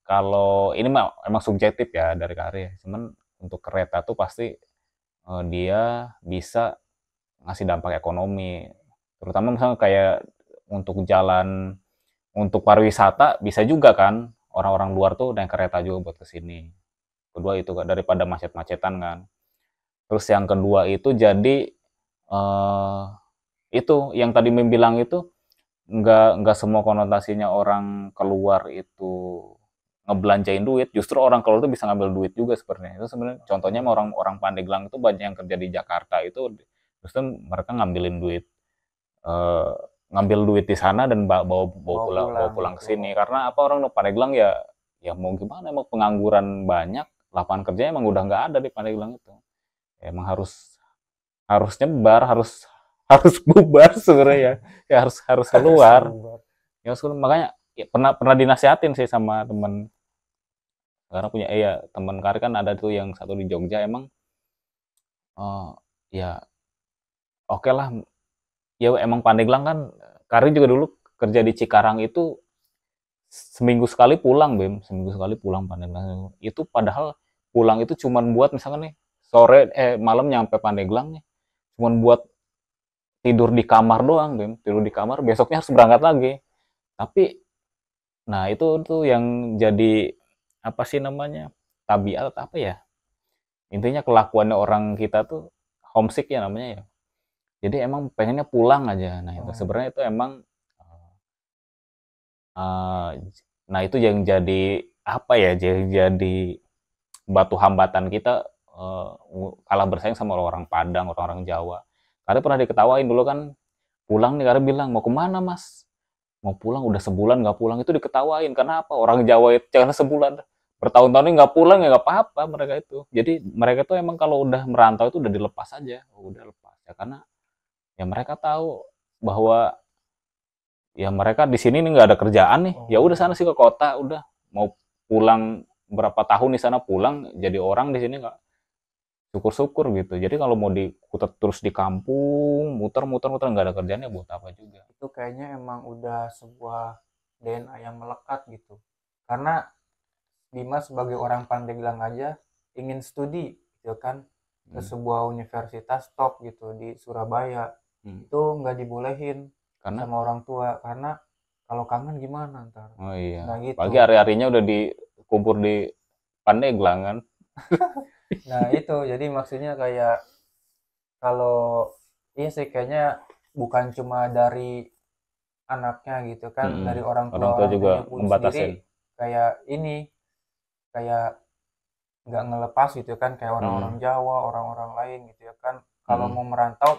kalau ini mah emang subjektif ya dari karya. Cuman untuk kereta tuh pasti dia bisa ngasih dampak ekonomi. Terutama misalnya kayak untuk jalan, untuk pariwisata bisa juga kan orang-orang luar tuh naik kereta juga buat kesini. Kedua itu kan daripada macet-macetan kan. Terus yang kedua itu jadi eh, itu yang tadi membilang itu nggak semua konotasinya orang keluar itu ngebelanjain duit, justru orang keluar itu bisa ngambil duit juga sebenarnya. Itu sebenarnya contohnya orang Pandeglang itu banyak yang kerja di Jakarta itu justru mereka ngambilin duit, eh, ngambil duit di sana dan Bawa pulang pulang ke gitu. sini. Karena apa, orang Pandeglang ya ya mau gimana, emang pengangguran banyak, lapangan kerjanya emang udah nggak ada di Pandeglang itu. Ya, emang harus harus nyebar, harus harus bubar sebenarnya ya. Ya harus harus Harus keluar. bubar. Ya harus keluar. Makanya ya, pernah dinasihatin sih sama teman, karena punya ya teman Kari kan ada tuh yang satu di Jogja, emang ya oke lah, ya emang Pandeglang kan, Kari juga dulu kerja di Cikarang itu seminggu sekali pulang, Bem, seminggu sekali pulang Pandeglang itu, padahal pulang itu cuman buat misalkan nih sore malam nyampe Pandeglang nih, cuman buat tidur di kamar doang, Bem, tidur di kamar, besoknya harus berangkat lagi. Tapi nah itu tuh yang jadi apa sih namanya, tabiat apa ya, intinya kelakuannya orang kita tuh homesick ya namanya ya. Jadi emang pengennya pulang aja. Nah itu sebenarnya itu emang uh, nah itu yang jadi apa ya, jadi batu hambatan kita kalah bersaing sama orang Padang, orang-orang Jawa. Karena pernah diketawain dulu kan, pulang nih, karena bilang mau kemana mas, mau pulang udah sebulan nggak pulang, itu diketawain. Karena apa, orang Jawa itu jangan sebulan, bertahun-tahun ini nggak pulang ya nggak apa-apa mereka itu. Jadi mereka tuh emang kalau udah merantau itu udah dilepas aja, udah lepas ya, karena ya mereka tahu bahwa ya mereka di sini nih nggak ada kerjaan nih, ya udah sana sih ke kota, udah mau pulang berapa tahun di sana, pulang jadi orang di sini nggak, syukur-syukur gitu. Jadi kalau mau terus di kampung, muter-muter nggak ada kerjanya buat apa juga. Itu kayaknya emang udah sebuah DNA yang melekat gitu. Karena Dimas sebagai orang Pandeglang aja ingin studi gitu kan ke Hmm. sebuah universitas top gitu di Surabaya. Itu nggak dibolehin Karena sama orang tua karena kalau kangen gimana ntar. oh iya, Nah pagi gitu. hari-harinya udah dikubur di Pandeglang kan. Nah itu jadi maksudnya kayak kalau iya sih kayaknya bukan cuma dari anaknya gitu kan, Mm-mm. dari orang tua Orang tua orang juga tuanya pun sendiri ngebatasin. kayak ini kayak nggak ngelepas gitu kan kayak orang-orang Mm-mm. Jawa orang-orang lain gitu ya kan kalau Mm-mm. mau merantau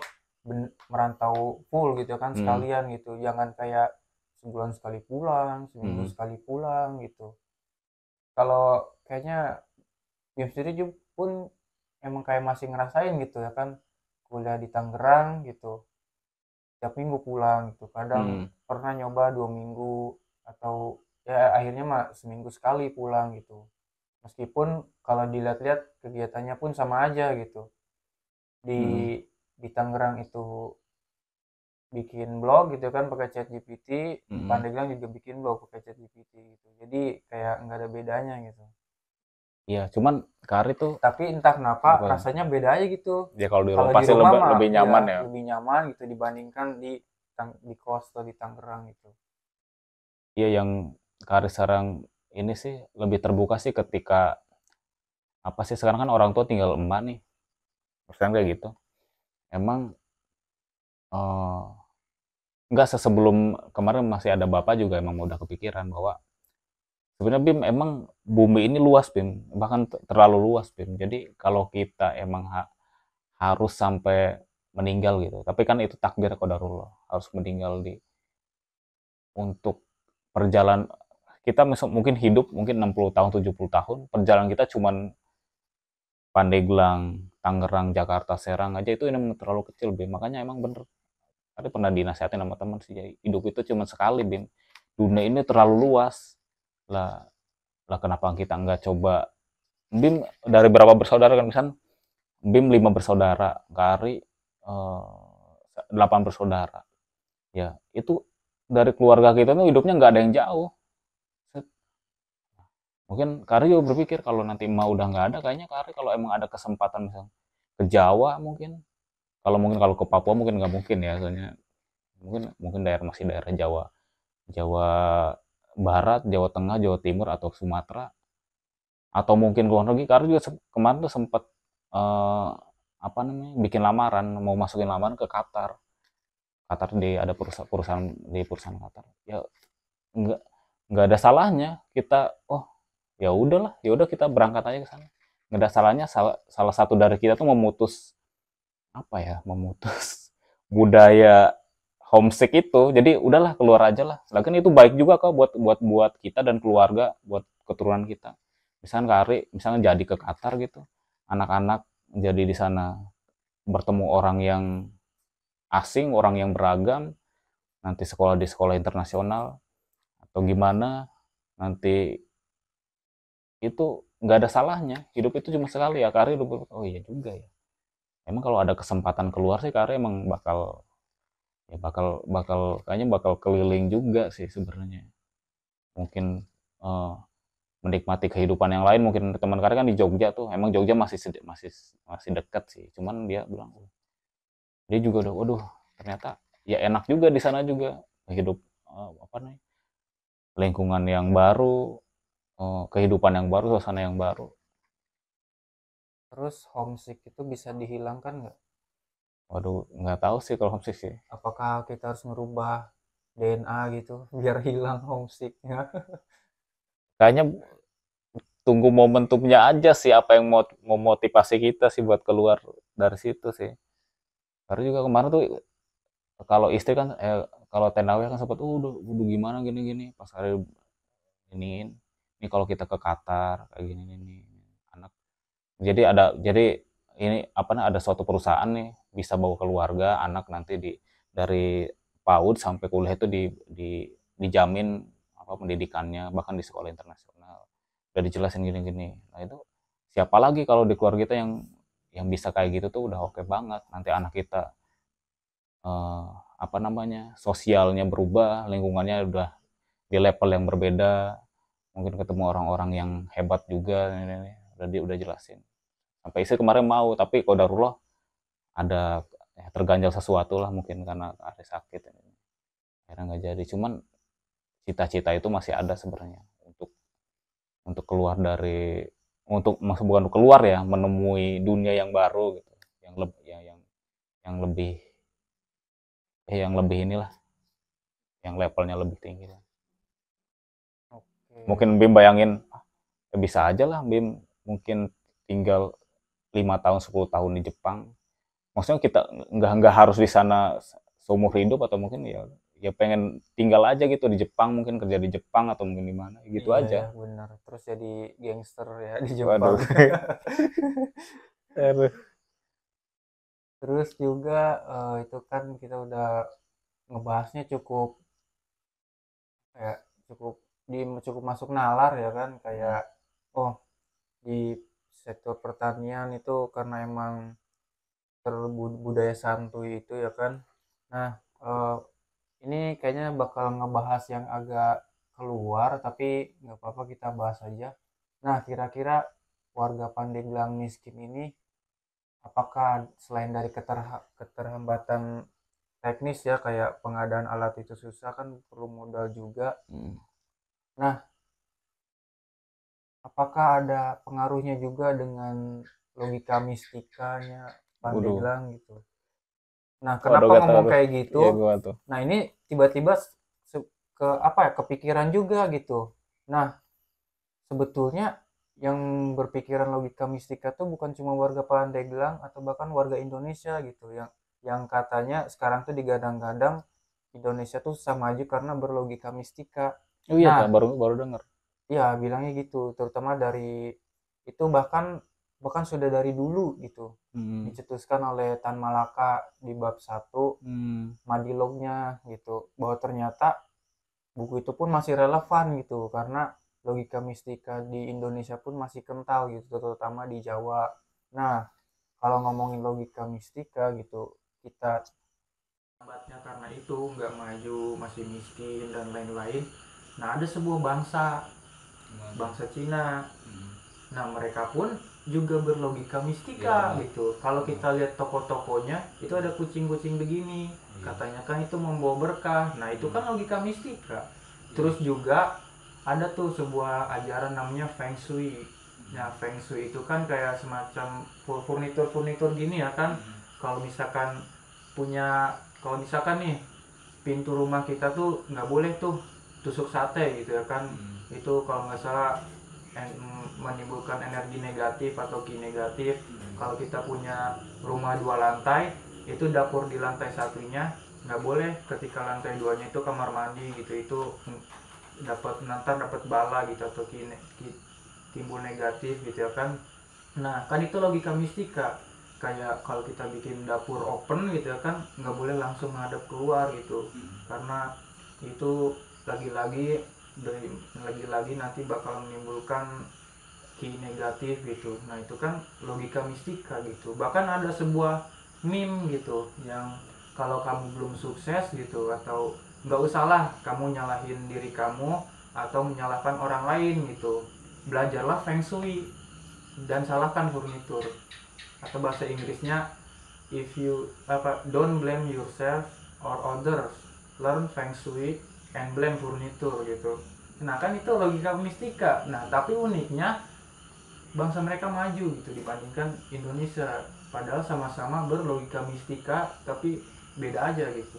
merantau full gitu kan Mm-mm. sekalian gitu jangan kayak sebulan sekali pulang seminggu Mm-mm. sekali pulang gitu kalau kayaknya Bim sendiri pun emang kayak masih ngerasain gitu ya kan kuliah di Tangerang gitu tiap minggu pulang gitu kadang Mm-mm. pernah nyoba 2 minggu atau ya akhirnya mah seminggu sekali pulang gitu meskipun kalau dilihat-lihat kegiatannya pun sama aja gitu di Mm-mm. di Tangerang itu bikin blog gitu kan pakai chat GPT di Mm-mm. Pandeglang juga bikin blog pakai chat GPT gitu jadi kayak nggak ada bedanya gitu Iya, cuman Kari tuh tapi entah kenapa apa ya? rasanya beda aja gitu Ya kalau di kalau rumah di pasti rumah lebih, mah lebih ya nyaman ya. lebih nyaman gitu dibandingkan di kos atau di Tangerang gitu Iya, yang Kari sekarang ini sih lebih terbuka sih ketika apa sih sekarang kan orang tua tinggal emak nih. Sekarang kayak gitu. Emang eh nggak sesebelum kemarin masih ada bapak juga emang udah kepikiran bahwa sebenarnya Bim emang bumi ini luas Bim, bahkan terlalu luas Bim. Jadi kalau kita emang harus sampai meninggal gitu. Tapi kan itu takdir qadarullah, harus meninggal untuk perjalanan kita mungkin hidup mungkin 60 tahun 70 tahun, perjalanan kita cuman Pandeglang, Tangerang, Jakarta, Serang aja itu emang terlalu kecil Bim. Makanya emang bener. Tadi pernah dinasihatin sama teman sih, hidup itu cuma sekali Bim. Dunia ini terlalu luas. Lah, lah kenapa kita nggak coba Bim dari berapa bersaudara kan misal Bim 5 bersaudara, Kari 8 bersaudara. Ya, itu dari keluarga kita tuh hidupnya nggak ada yang jauh. Mungkin Kari juga berpikir kalau nanti emak udah nggak ada, kayaknya Kari kalau emang ada kesempatan misal ke Jawa mungkin, kalau ke Papua mungkin nggak mungkin ya, soalnya mungkin mungkin masih daerah Jawa, Jawa Barat, Jawa Tengah, Jawa Timur atau Sumatera, atau mungkin ke luar negeri. Kari juga kemarin tuh sempat eh, apa namanya bikin lamaran, mau masukin lamaran ke Qatar. Qatar ada perusahaan di perusahaan Qatar. Ya nggak nggak ada salahnya kita ya udahlah ya udah kita berangkat aja ke sana, nggak ada salahnya salah satu dari kita tuh memutus apa ya memutus budaya homesick itu, jadi udahlah keluar aja lah, lagian itu baik juga kok buat kita dan keluarga, buat keturunan kita. Misalnya Kari misalnya jadi ke Qatar gitu, anak-anak jadi di sana bertemu orang yang asing, orang yang beragam, nanti sekolah di sekolah internasional atau gimana, nanti itu nggak ada salahnya, hidup itu cuma sekali ya. Kari oh iya juga ya, emang kalau ada kesempatan keluar sih Kari emang bakal ya bakal bakal kayaknya bakal keliling juga sih sebenarnya, mungkin eh, menikmati kehidupan yang lain. Mungkin teman Kari kan di Jogja tuh, emang Jogja masih dekat sih, cuman dia bilang dia juga udah waduh ternyata ya enak juga di sana juga, hidup apa nih, lingkungan yang baru, kehidupan yang baru, suasana yang baru. terus homesick itu bisa dihilangkan nggak Waduh, nggak tahu sih kalau homesick sih. apakah kita harus merubah DNA gitu biar hilang homesicknya Kayaknya tunggu momentumnya aja sih, apa yang mau memotivasi kita sih buat keluar dari situ sih. Karena juga kemarin tuh kalau istri kan kalau Tenawe kan sempat udah gimana gini-gini pas hari iniin ini kalau kita ke Qatar kayak gini nih anak. Jadi ini apa nih ada suatu perusahaan nih bisa bawa keluarga, anak nanti dari PAUD sampai kuliah itu dijamin apa pendidikannya bahkan di sekolah internasional. Udah dijelasin gini-gini. Nah itu siapa lagi kalau di keluarga kita yang yang bisa kayak gitu tuh udah oke banget. Nanti anak kita apa namanya, sosialnya berubah, lingkungannya udah di level yang berbeda, mungkin ketemu orang-orang yang hebat juga, ini udah jelasin. Sampai istri kemarin mau, tapi qadarullah ada terganjal sesuatu lah mungkin karena ada sakit, akhirnya nggak jadi. Cuman cita-cita itu masih ada sebenarnya untuk keluar dari bukan keluar ya, menemui dunia yang baru gitu, yang lebih ya, yang lebih yang lebih inilah, yang levelnya lebih tinggi lah. Oke. Mungkin Bim bayangin, ya bisa aja lah Bim mungkin tinggal 5 tahun 10 tahun di Jepang. Maksudnya kita nggak harus di sana seumur hidup, atau mungkin ya pengen tinggal aja gitu di Jepang, mungkin kerja di Jepang atau mungkin di mana gitu Iya aja. ya, benar. Terus jadi gangster ya di Waduh. Jepang. Terus juga itu kan kita udah ngebahasnya cukup kayak cukup masuk nalar ya kan, kayak oh di sektor pertanian itu karena emang budaya santuy itu ya kan. Nah, ini kayaknya bakal ngebahas yang agak keluar, tapi nggak apa-apa kita bahas aja. Nah, kira-kira warga Pandeglang miskin ini, apakah selain dari keterhambatan teknis ya, kayak pengadaan alat itu susah kan, perlu modal juga. Nah, apakah ada pengaruhnya juga dengan logika mistikanya Waduh. Pandeglang gitu? Nah, Waduh, kenapa gak tahu ngomong tuh. kayak Iya gitu? gua tuh. Nah, ini tiba-tiba ke apa ya, kepikiran juga gitu. Nah, sebetulnya yang berpikiran logika mistika tuh bukan cuma warga Pandeglang atau bahkan warga Indonesia gitu, yang katanya sekarang tuh digadang-gadang Indonesia tuh sama aja karena berlogika mistika. Oh iya, Nah, baru baru dengar. ya bilangnya gitu, terutama dari itu, bahkan bahkan sudah dari dulu gitu. Dicetuskan oleh Tan Malaka di bab 1 Madilognya gitu, bahwa ternyata buku itu pun masih relevan gitu, karena logika mistika di Indonesia pun masih kental gitu, terutama di Jawa. Nah, kalau ngomongin logika mistika gitu, kita lambatnya karena itu nggak maju, masih miskin dan lain-lain. Nah, ada sebuah bangsa Cina. Nah, mereka pun juga berlogika mistika gitu. Kalau kita lihat toko-tokonya itu ada kucing-kucing begini, katanya kan itu membawa berkah. Nah, itu kan logika mistika. Terus juga ada tuh sebuah ajaran namanya Feng Shui. Nah, Feng Shui itu kan kayak semacam furnitur gini ya kan. Kalau misalkan nih pintu rumah kita tuh nggak boleh tuh tusuk sate gitu ya kan. Itu kalau nggak salah menimbulkan energi negatif atau ki negatif. Kalau kita punya rumah 2 lantai, itu dapur di lantai satunya nggak boleh, ketika lantai 2-nya itu kamar mandi gitu, itu dapat bala gitu atau timbul negatif gitu ya kan. Nah, kan itu logika mistika. Kayak kalau kita bikin dapur open gitu ya kan, nggak boleh langsung ngadep keluar gitu, karena itu lagi-lagi nanti bakal menimbulkan ki negatif gitu. Nah, itu kan logika mistika gitu. Bahkan ada sebuah meme gitu, yang kalau kamu belum sukses gitu, atau nggak usahlah kamu nyalahin diri kamu atau menyalahkan orang lain gitu, belajarlah Feng Shui dan salahkan furnitur. Atau bahasa Inggrisnya, if you don't blame yourself or others, learn Feng Shui and blame furniture gitu. Nah, kan itu logika mistika. Nah, tapi uniknya bangsa mereka maju gitu dibandingkan Indonesia, padahal sama-sama berlogika mistika tapi beda aja gitu.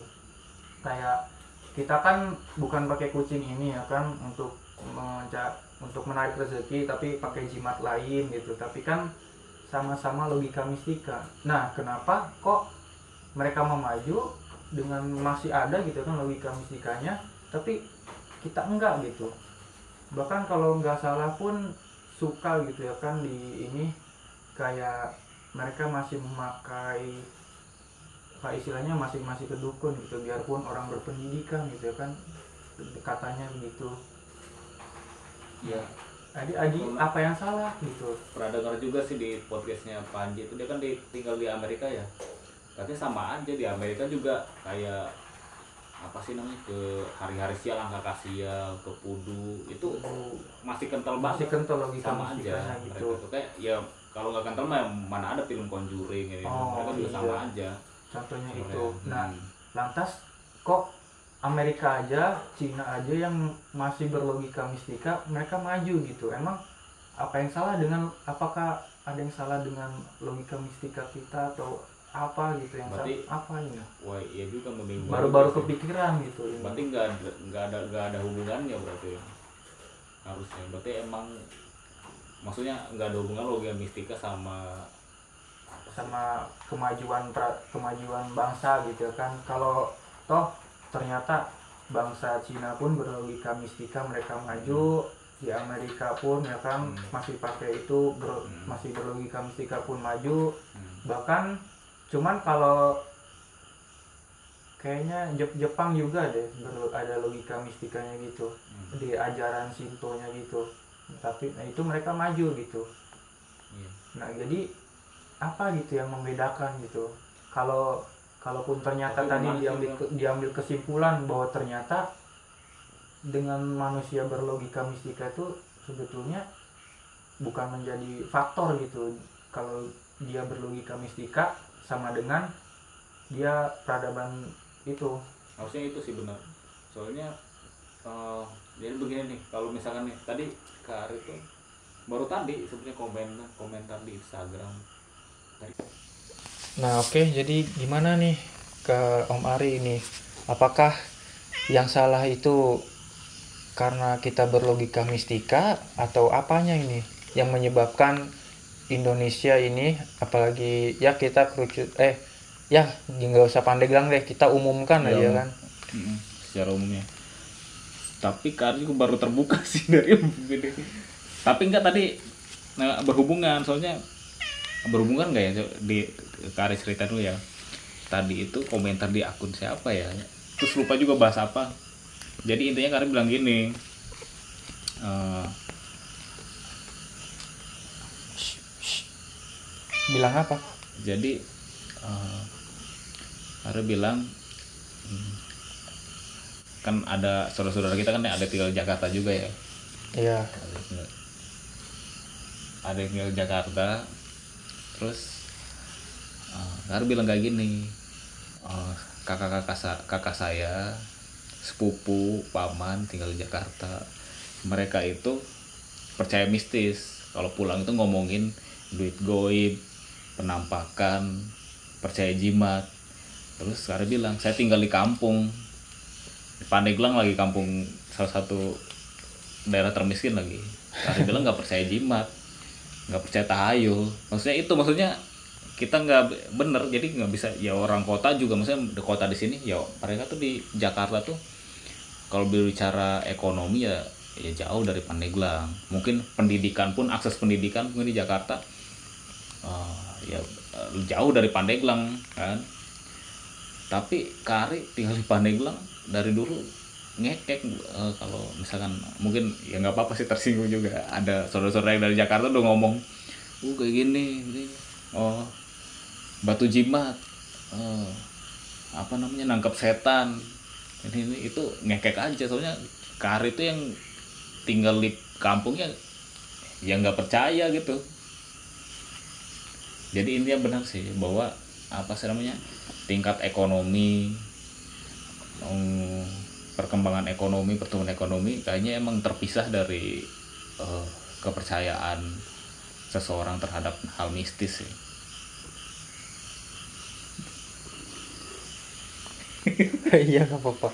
Kayak kita kan bukan pakai kucing ini ya kan untuk menarik rezeki, tapi pakai jimat lain gitu, tapi kan sama-sama logika mistika. Nah, kenapa kok mereka memaju dengan masih ada gitu kan logika mistikanya, tapi kita enggak gitu. Bahkan kalau nggak salah pun suka gitu ya kan, di ini kayak mereka masih memakai istilahnya masih ke dukun gitu, biarpun orang berpendidikan gitu ya kan, katanya begitu ya. Adi apa yang salah gitu. Pernah dengar juga sih di podcastnya Panji itu, dia kan tinggal di Amerika ya, katanya sama aja di Amerika juga kayak apa sih namanya, ke hari-hari sial, angka sial, ke pudu itu masih kental Masih banget, kental logika sama aja mistikanya mereka gitu. tuh kayak ya kalau nggak kental mah mana ada film Conjuring ini, mereka juga Iya. sama aja Contohnya sebenarnya. itu. Nah, lantas kok Amerika aja, Cina aja yang masih berlogika mistika mereka maju gitu. Emang apa yang salah dengan, apakah ada yang salah dengan logika mistika kita atau apa gitu yang Berarti, salah apa ini? wah iya juga membingungkan. Baru-baru kepikiran gitu ini. Berarti nggak ada hubungannya berarti harusnya. Berarti emang maksudnya nggak ada hubungan logika mistika sama kemajuan bangsa gitu kan. Kalau toh ternyata bangsa Cina pun berlogika mistika mereka maju, di Amerika pun ya kan masih pakai itu masih berlogika mistika pun maju. Bahkan cuman kalau kayaknya Jepang juga deh ada logika mistikanya gitu di ajaran Shinto-nya gitu. Tapi nah itu mereka maju gitu. Nah jadi apa gitu yang membedakan gitu. Kalaupun ternyata tadi diambil kesimpulan bahwa ternyata dengan manusia berlogika mistika itu sebetulnya bukan menjadi faktor gitu. Kalau dia berlogika mistika sama dengan dia peradaban itu. Harusnya itu sih benar. Soalnya jadi begini nih, kalau misalkan nih tadi Kak Ari tuh baru tadi sebenarnya komentar di Instagram. Nah oke, jadi gimana nih ke Om Ari ini? Apakah yang salah itu karena kita berlogika mistika atau apanya ini yang menyebabkan Indonesia ini, apalagi ya kita kerucut ya nggak usah Pandeglang deh, kita umumkan ya, aja kan secara umumnya. Tapi Kak Ari baru terbuka sih dari ini. Tapi enggak tadi berhubungan, soalnya berhubungan nggak ya di Kak Ari cerita dulu ya. Tadi itu komentar di akun siapa ya, terus lupa juga bahas apa. Jadi intinya Kak Ari bilang gini, bilang apa? Jadi Kak Ari bilang kan ada saudara-saudara kita kan ada tinggal di Jakarta juga ya. Iya. Ada yang tinggal di Jakarta. Terus Kak bilang kayak gini, kakak saya, sepupu, paman tinggal di Jakarta. Mereka itu percaya mistis. Kalau pulang itu ngomongin duit goib, penampakan, percaya jimat. Terus Kak bilang, saya tinggal di kampung, di Pandeglang lagi, kampung salah satu daerah termiskin lagi. Kak bilang nggak percaya jimat, nggak percaya tahayul. Maksudnya kita nggak bener, jadi nggak bisa ya. Orang kota juga, maksudnya di kota di sini ya, mereka tuh di Jakarta tuh kalau berbicara ekonomi ya jauh dari Pandeglang. Mungkin pendidikan pun, akses pendidikan mungkin di Jakarta ya jauh dari Pandeglang kan. Tapi Kak Ari tinggal di Pandeglang dari dulu ngekek. Kalau misalkan mungkin ya nggak apa-apa sih, tersinggung juga. Ada saudara-saudara yang dari Jakarta udah ngomong kayak gini, batu jimat, apa namanya, nangkep setan, ini itu ngekek aja. Soalnya Kak Ari itu yang tinggal di kampungnya ya nggak percaya gitu. Jadi intinya benar sih bahwa apa sih namanya, tingkat ekonomi, perkembangan ekonomi, pertumbuhan ekonomi kayaknya emang terpisah dari kepercayaan seseorang terhadap hal mistis sih. Iya nggak apa-apa.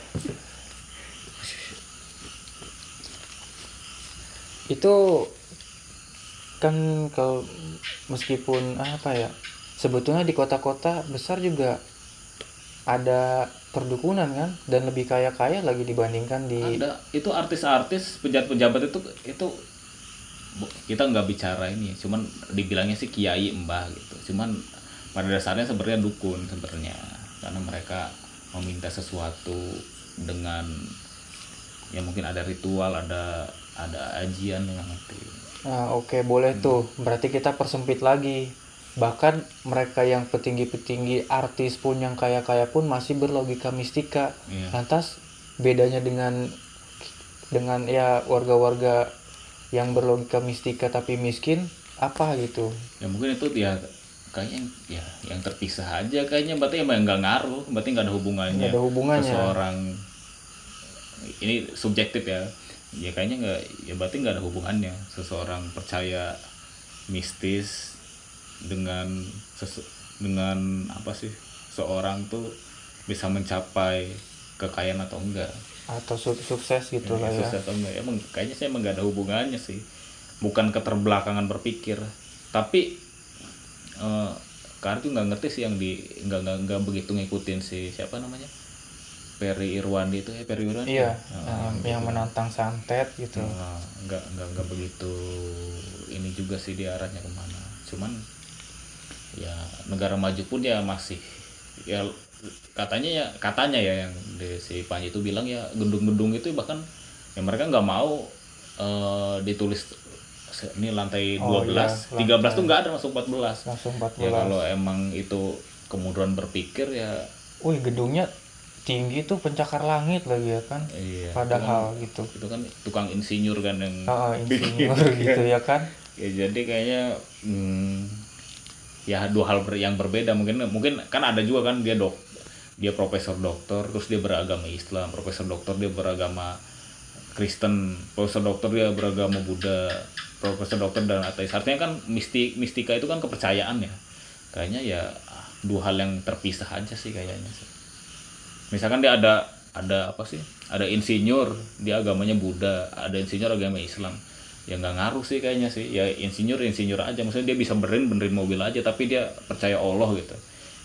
Itu kan kalau meskipun apa ya, sebetulnya di kota-kota besar juga ada perdukunan kan, dan lebih kaya-kaya lagi dibandingkan di ada. Itu artis-artis, pejabat-pejabat itu kita nggak bicara ini, cuman dibilangnya sih kiai, mbah gitu. Cuman pada dasarnya sebenarnya dukun sebenarnya, karena mereka meminta sesuatu dengan ya mungkin ada ritual, ada ada ajian yang nanti. Nah, oke, boleh tuh. Berarti kita persempit lagi. Bahkan mereka yang petinggi-petinggi artis pun yang kaya-kaya pun masih berlogika mistika. Iya. Lantas bedanya dengan ya warga-warga yang berlogika mistika tapi miskin apa gitu? Ya mungkin itu dia kayaknya ya yang terpisah aja kayaknya, berarti emang nggak ngaruh, berarti nggak ada Nggak hubungannya ada hubungannya. seseorang, ini subjektif ya, ya kayaknya nggak, ya berarti nggak ada hubungannya seseorang percaya mistis dengan dengan apa sih, seorang tuh bisa mencapai kekayaan atau enggak, Atau sukses gitu lah ya. sukses atau enggak. Emang kayaknya sih emang nggak ada hubungannya sih, bukan keterbelakangan berpikir. Tapi Kak tuh nggak ngerti sih yang di nggak begitu ngikutin si siapa namanya, Ferry Irwandi itu, Ferry Irwandi Iya, ya? yang menantang santet gitu. Nggak begitu ini juga sih dia arahnya kemana. Cuman ya negara maju pun ya masih ya katanya ya yang si Panji itu bilang ya gedung-gedung itu bahkan ya mereka nggak mau ditulis ini lantai Oh 12, iya, 13 tuh nggak ada, masuk 14. langsung Ya 14. kalau emang itu kemudian berpikir ya. Wih, gedungnya tinggi tuh pencakar langit lagi ya kan. Iya, Padahal gitu. itu kan tukang insinyur kan yang Insinyur gitu ya kan. ya jadi kayaknya ya dua hal yang berbeda. Mungkin kan ada juga kan dia profesor doktor terus dia beragama Islam, profesor doktor dia beragama Kristen, profesor dokter dia beragama Buddha, profesor dokter dan ateis. Artinya kan mistika itu kan kepercayaan ya. Kayaknya ya dua hal yang terpisah aja sih kayaknya sih. Misalkan dia ada apa sih? Ada insinyur, dia agamanya Buddha, ada insinyur agama Islam. Ya nggak ngaruh sih kayaknya sih. Ya insinyur aja. Maksudnya dia bisa benerin mobil aja tapi dia percaya Allah gitu.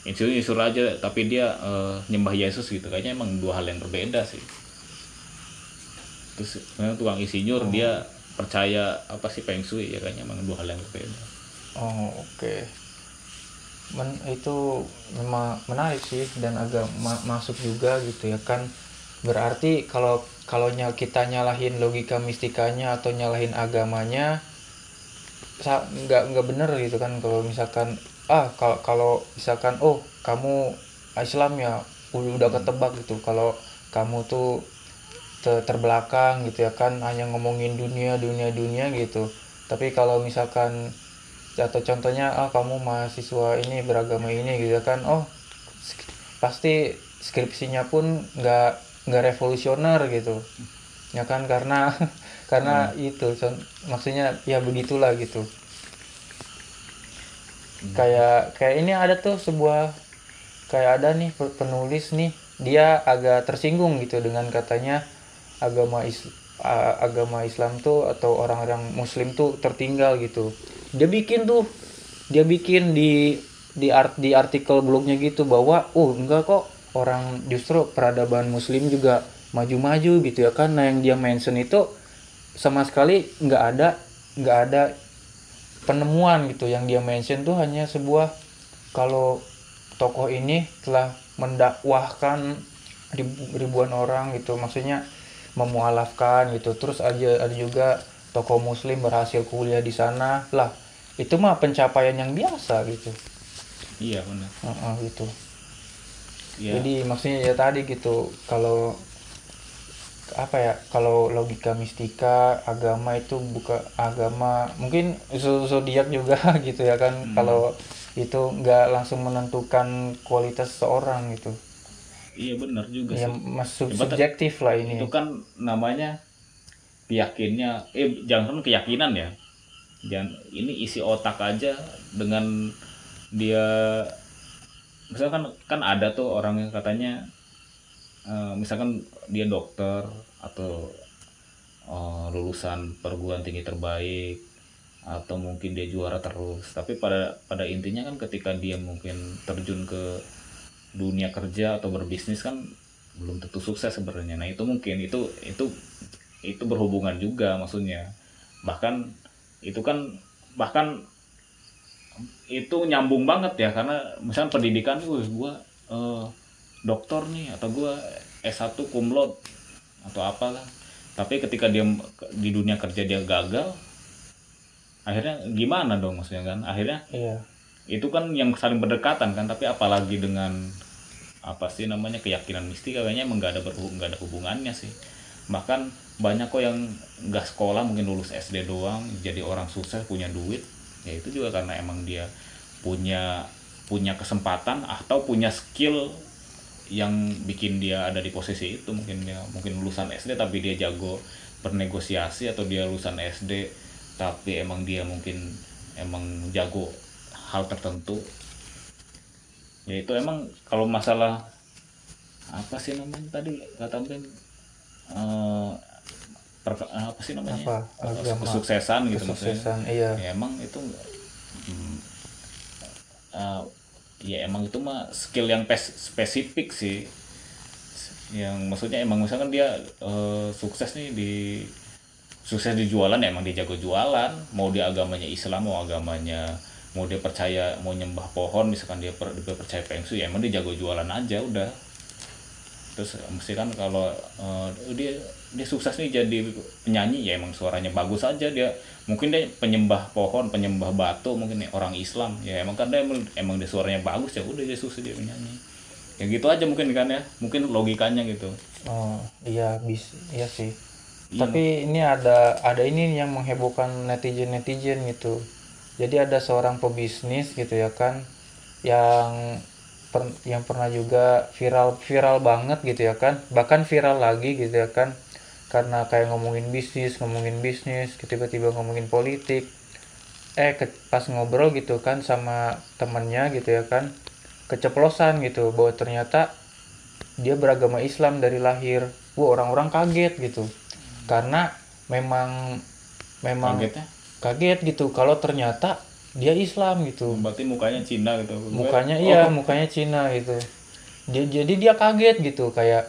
Insinyur aja tapi dia nyembah Yesus gitu. Kayaknya emang dua hal yang berbeda sih. Terus memang tukang insinyur dia percaya apa sih Feng Shui, ya kayaknya emang dua hal yang berbeda. Oke. Itu memang menarik sih dan agak masuk juga gitu ya kan. Berarti kalau kita nyalahin logika mistikanya atau nyalahin agamanya nggak bener gitu kan. Kalau misalkan kalau misalkan kamu Islam ya udah ketebak gitu kalau kamu tuh terbelakang gitu ya kan, hanya ngomongin dunia gitu. Tapi kalau misalkan atau contohnya kamu mahasiswa ini beragama ini gitu ya kan, pasti skripsinya pun nggak revolusioner gitu ya kan, karena itu maksudnya ya begitulah gitu. Kayak ini ada tuh sebuah, kayak ada nih penulis nih, dia agak tersinggung gitu dengan katanya agama Islam tuh atau orang-orang Muslim tuh tertinggal gitu. Dia bikin di artikel blognya gitu bahwa enggak kok, orang justru peradaban Muslim juga maju-maju gitu ya kan. Nah yang dia mention itu sama sekali nggak ada penemuan gitu. Yang dia mention tuh hanya sebuah, kalau tokoh ini telah mendakwahkan ribuan orang gitu, maksudnya memualafkan gitu. Terus ada juga tokoh muslim berhasil kuliah di sana lah, itu mah pencapaian yang biasa gitu. Iya benar. Gitu ya. Jadi maksudnya ya tadi gitu, kalau apa ya, kalau logika mistika agama itu bukan agama, mungkin zodiak juga gitu ya kan. Kalau itu nggak langsung menentukan kualitas seorang gitu. Iya benar juga Ya sih. masuk subjektif lah ini. Itu kan namanya keyakinnya, jangan keyakinan ya. Jangan ini isi otak aja dengan dia. Misalkan kan ada tuh orang yang katanya misalkan dia dokter atau lulusan perguruan tinggi terbaik atau mungkin dia juara terus, tapi pada intinya kan ketika dia mungkin terjun ke dunia kerja atau berbisnis kan belum tentu sukses sebenarnya. Nah itu mungkin itu berhubungan juga maksudnya, bahkan itu kan bahkan itu nyambung banget ya, karena misalnya pendidikan gue dokter nih atau gue S1 cum laude atau apalah, Tapi ketika dia di dunia kerja dia gagal, akhirnya gimana dong maksudnya kan? Akhirnya Iya. itu kan yang saling berdekatan kan, tapi apalagi dengan apa sih namanya keyakinan mistik, kayaknya emang nggak ada hubungannya sih. Bahkan banyak kok yang nggak sekolah, mungkin lulus SD doang jadi orang sukses punya duit, ya itu juga karena emang dia punya punya kesempatan atau punya skill yang bikin dia ada di posisi itu. Mungkin dia lulusan SD tapi dia jago bernegosiasi, atau dia lulusan SD tapi emang dia mungkin emang jago hal tertentu. Ya itu emang kalau masalah apa sih namanya tadi kata mungkin apa sih namanya Apa agama, kesuksesan gitu maksudnya. kesuksesan, iya. Ya emang itu mm, eh, ya emang itu mah skill yang spesifik sih, yang maksudnya emang misalkan dia sukses di jualan, ya emang dia jago jualan. Mau dia agamanya Islam, mau dia percaya mau nyembah pohon, misalkan dia percaya Feng Shui, ya emang dia jago jualan aja udah. Terus mesti kan kalau dia sukses nih jadi penyanyi, ya emang suaranya bagus aja. Dia mungkin dia penyembah pohon, penyembah batu, mungkin nih orang Islam, ya emang kan emang dia suaranya bagus, ya udah dia sukses dia penyanyi. Ya gitu aja mungkin kan, ya mungkin logikanya gitu. Oh iya, iya sih. Iya. Tapi ini ada ini yang menghebohkan netizen gitu. Jadi ada seorang pebisnis gitu ya kan, yang yang pernah juga viral banget gitu ya kan, bahkan viral lagi gitu ya kan, karena kayak ngomongin bisnis, tiba-tiba ngomongin politik. Pas ngobrol gitu kan sama temennya gitu ya kan, keceplosan gitu bahwa ternyata dia beragama Islam dari lahir. Orang-orang kaget gitu, karena memang memang Kagetnya kaget gitu kalau ternyata dia Islam gitu. berarti mukanya Cina gitu. Mukanya, Oh. iya, mukanya Cina gitu. Jadi dia kaget gitu, kayak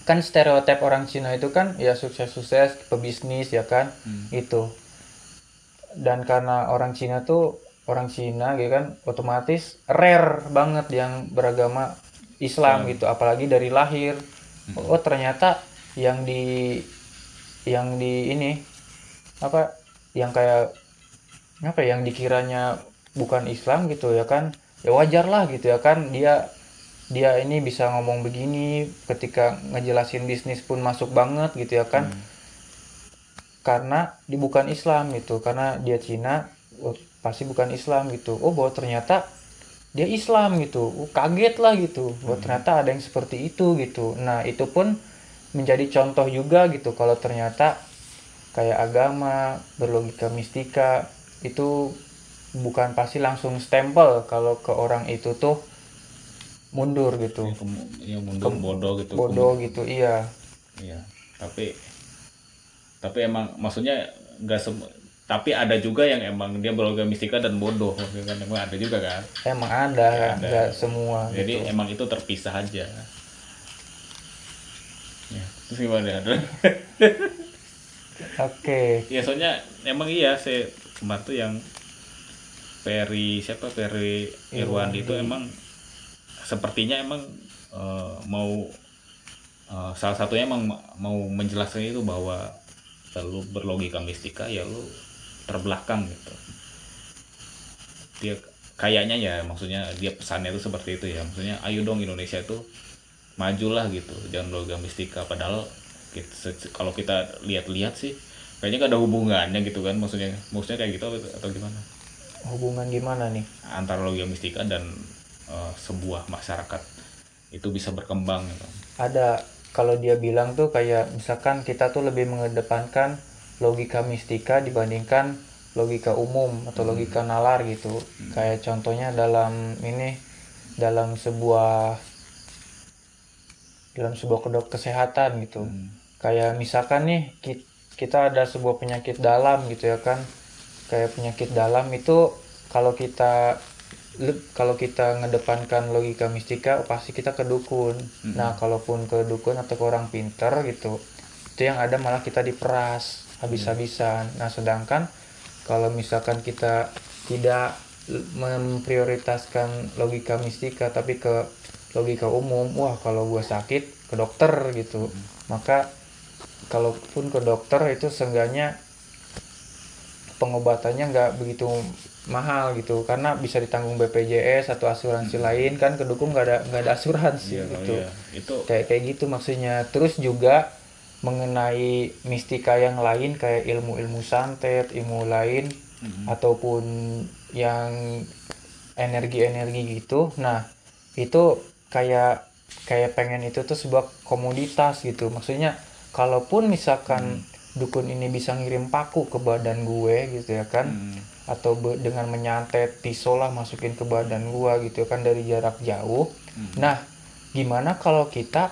kan stereotip orang Cina itu kan ya sukses-sukses pebisnis ya kan, itu. Dan karena orang Cina gitu kan, otomatis rare banget yang beragama Islam gitu, apalagi dari lahir. Oh ternyata yang di ini apa, yang kayak apa, yang dikiranya bukan Islam gitu ya kan, ya wajar lah gitu ya kan, dia dia ini bisa ngomong begini ketika ngejelasin bisnis pun masuk banget gitu ya kan. Karena di bukan Islam gitu, karena dia Cina, pasti bukan Islam gitu. Bahwa ternyata dia Islam gitu. Kaget lah gitu bahwa ternyata ada yang seperti itu gitu. Nah itu pun menjadi contoh juga gitu, kalau ternyata kayak agama berlogika mistika itu bukan pasti langsung stempel kalau ke orang itu tuh mundur gitu. Ya mundur bodoh gitu. Bodoh gitu, iya. Iya, tapi emang maksudnya nggak semua, tapi ada juga yang emang dia berlogika mistika dan bodoh kan, emang ada juga kan. Emang ada, Ya, nggak ada. semua Jadi gitu. emang itu terpisah aja ya. Terus gimana? Oke. Ya soalnya emang iya, saya kemarin tuh yang Ferry Irwandi itu emang sepertinya emang mau salah satunya emang mau menjelaskan itu bahwa lu berlogika mistika ya lu terbelakang gitu. Dia kayaknya ya, maksudnya dia pesannya itu seperti itu ya, maksudnya ayo dong Indonesia itu majulah gitu, jangan logika mistika. Padahal kalau kita lihat-lihat sih kayaknya gak ada hubungannya gitu kan, maksudnya kayak gitu atau gimana Hubungan gimana nih? antara logika mistika dan sebuah masyarakat itu bisa berkembang gitu. Ada, kalau dia bilang tuh kayak misalkan kita tuh lebih mengedepankan logika mistika dibandingkan logika umum atau logika nalar gitu. Kayak contohnya dalam sebuah kedok kesehatan gitu. Kayak misalkan nih kita ada sebuah penyakit dalam gitu ya kan. Kayak penyakit dalam itu kalau kita ngedepankan logika mistika pasti kita ke dukun. Nah kalaupun ke dukun atau ke orang pinter gitu, itu yang ada malah kita diperas habis-habisan. Nah sedangkan kalau misalkan kita tidak memprioritaskan logika mistika tapi ke logika umum, wah kalau gue sakit ke dokter gitu, maka kalaupun ke dokter itu seenggaknya pengobatannya nggak begitu mahal gitu, karena bisa ditanggung BPJS atau asuransi lain kan, kedukung nggak ada asuransi Iya, gitu. iya. Itu Kayak gitu maksudnya. Terus juga mengenai mistika yang lain kayak ilmu-ilmu santet, ilmu lain ataupun yang energi-energi gitu. Nah, itu kayak kayak pengen itu tuh sebuah komoditas gitu. Maksudnya kalaupun misalkan dukun ini bisa ngirim paku ke badan gue gitu ya kan, atau dengan menyantet pisau lah masukin ke badan gue gitu kan dari jarak jauh. Nah, gimana kalau kita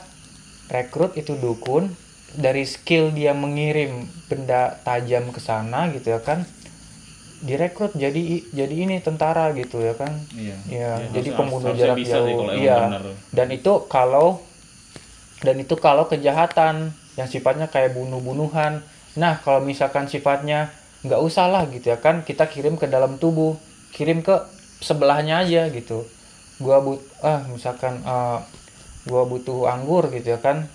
rekrut itu dukun, dari skill dia mengirim benda tajam ke sana gitu ya kan, direkrut jadi ini tentara gitu ya kan. iya. Ya, Iya, jadi harusnya pembunuh jarak bisa sih jauh. kalau emang Iya. benar. Dan itu kalau kejahatan yang sifatnya kayak bunuh-bunuhan. Nah, kalau misalkan sifatnya nggak usah lah gitu ya kan, kita kirim ke dalam tubuh, kirim ke sebelahnya aja gitu. Misalkan gua butuh anggur gitu ya kan,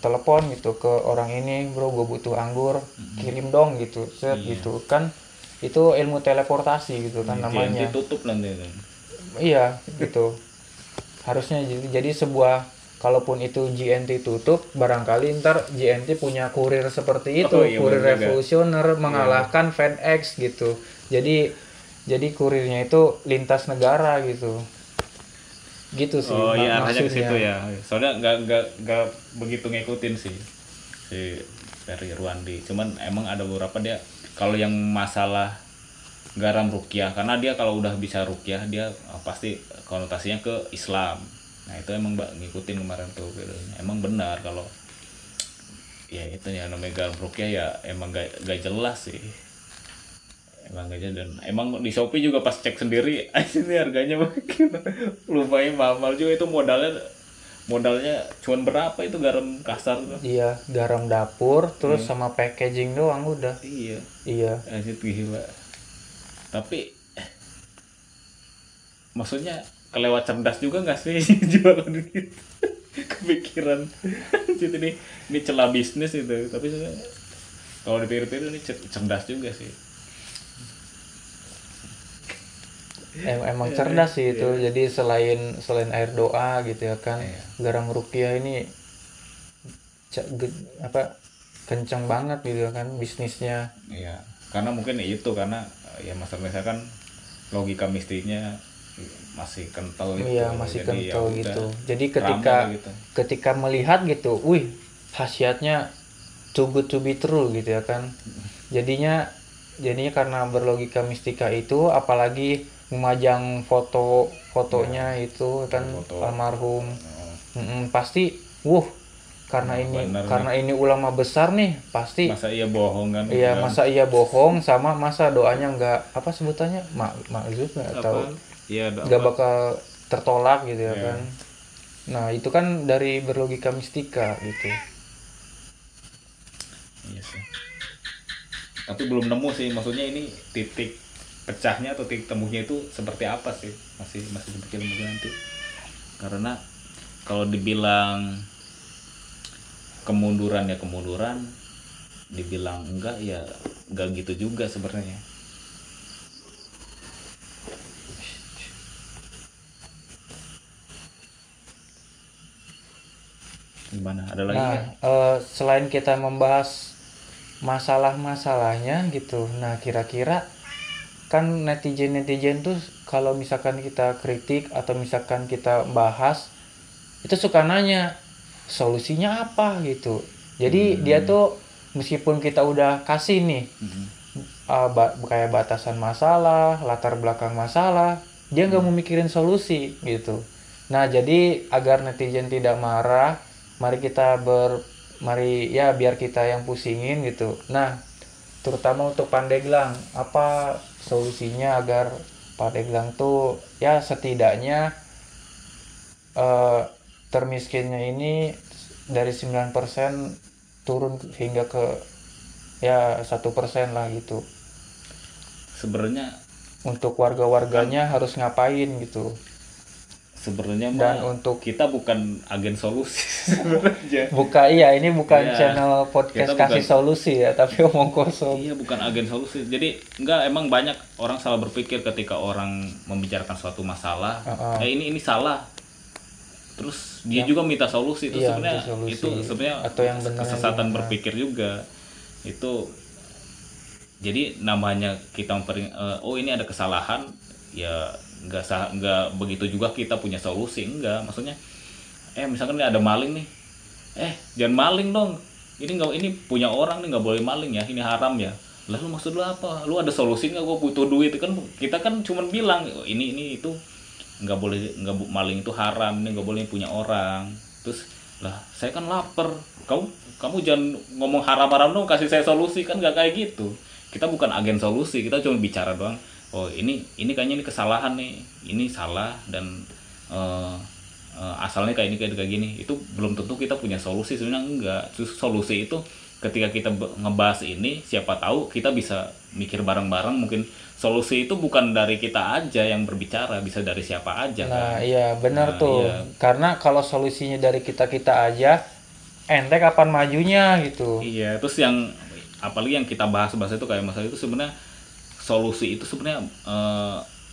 telepon gitu ke orang ini, bro gua butuh anggur, kirim dong gitu, set Iya. gitu kan. Itu ilmu teleportasi gitu kan JNT namanya. tutup nanti kan. Iya gitu, harusnya jadi sebuah, kalaupun itu GNT tutup, barangkali ntar GNT punya kurir seperti Oh itu, iya, kurir benar juga. revolusioner Iya. mengalahkan FedEx gitu. Jadi kurirnya itu lintas negara gitu, gitu sih Oh iya, arahnya ke situ maksudnya. ya. Soalnya nggak begitu ngikutin sih si Ferry Ruandi. Cuman emang ada beberapa dia kalau yang masalah garam rukyah, karena dia kalau udah bisa rukyah dia pasti konotasinya ke Islam. Nah itu emang mbak ngikutin kemarin tuh videonya. Emang benar kalau ya itu ya namanya garam rukyah ya emang gak jelas sih. Emang gak jelas, dan emang di Shopee juga pas cek sendiri ini harganya makin lumayan mahal juga. Itu modalnya cuman berapa itu garam kasar tuh. Iya, garam dapur terus Iya, sama packaging doang udah. iya, Iya. asyik gila. Tapi maksudnya kelewat cerdas juga nggak sih jualan gitu. Kepikiran jadi ini celah bisnis itu, tapi sebenarnya kalau dipikir-pikir ini cerdas juga sih. Emang cerdas sih itu. Jadi selain air doa gitu ya kan, Iya, garam rupiah ini apa, kenceng banget gitu ya kan bisnisnya. iya, karena mungkin itu karena ya masalah kan logika mistisnya masih kental itu, Iya, masih jadi ya kental udah gitu. Jadi rame lah ketika gitu. ketika melihat gitu, wih, khasiatnya too good to be true gitu ya kan. Jadinya jadinya karena berlogika mistika itu, apalagi memajang fotonya itu kan Foto-foto. almarhum. Pasti, wuh, Wah, bener nih, karena ini ulama besar nih, pasti. masa iya bohong kan gitu Iya, kan. masa iya bohong, sama masa doanya nggak, apa sebutannya, makzub nggak Apa, tahu, iya ada nggak apa. bakal tertolak gitu ya Ya, kan. Nah, itu kan dari berlogika mistika gitu. iya sih, tapi belum nemu sih maksudnya ini titik pecahnya atau titik temunya itu seperti apa sih, masih masih dipikir mungkin nanti. Karena kalau dibilang kemunduran ya kemunduran, dibilang enggak ya enggak gitu juga sebenarnya. Gimana, ada lagi Nah, nggak? selain kita membahas masalah-masalahnya gitu, nah kira-kira kan netizen-netizen tuh kalau misalkan kita kritik atau misalkan kita bahas, itu suka nanya solusinya apa gitu. Jadi dia tuh meskipun kita udah kasih nih kayak batasan masalah, latar belakang masalah, dia nggak mau mikirin solusi gitu. Nah, jadi agar netizen tidak marah, mari ya biar kita yang pusingin gitu. Nah, terutama untuk Pandeglang, apa solusinya agar Pandeglang tuh ya setidaknya eh, termiskinnya ini dari 9% turun hingga ke ya 1% lah gitu. Sebenarnya Untuk kan warga-warganya harus ngapain gitu. sebenarnya Dan mah untuk kita bukan agen solusi sebenarnya. ini bukan Iya, channel kita podcast bukan, kasih solusi ya, tapi omong kosong. iya bukan agen solusi. Jadi enggak, emang banyak orang salah berpikir ketika orang membicarakan suatu masalah. Heeh. Ini salah. Terus dia Yang juga minta solusi. Itu iya sebenarnya minta solusi itu sebenarnya atau yang benernya kesesatan gimana. berpikir juga. Itu jadi namanya kita oh ini ada kesalahan, ya nggak begitu juga kita punya solusi, enggak. Maksudnya misalkan ada maling nih, jangan maling dong, ini punya orang nih, nggak boleh maling ya, ini haram ya. Lalu maksud lu apa, lu ada solusi nggak? Gue butuh duit kan, kita kan cuman bilang "Oh, ini itu nggak boleh, maling itu haram, ini nggak boleh punya orang." Terus lah saya kan lapar, kamu jangan ngomong haram-haram dong, kasih saya solusi, kan nggak kayak gitu. Kita bukan agen solusi, kita cuma bicara doang. Oh ini kayaknya ini kesalahan nih, ini salah, dan eh, asalnya kayak ini kayak gini. Itu belum tentu kita punya solusi sebenarnya, enggak. Terus solusi itu ketika kita ngebahas ini, siapa tahu kita bisa mikir bareng-bareng. Mungkin solusi itu bukan dari kita aja yang berbicara, bisa dari siapa aja Nah kan. iya benar Nah tuh, iya, karena kalau solusinya dari kita kita aja, ente kapan majunya gitu. iya. Terus yang apalagi yang kita bahas-bahas itu kayak masalah itu, sebenarnya solusi itu sebenarnya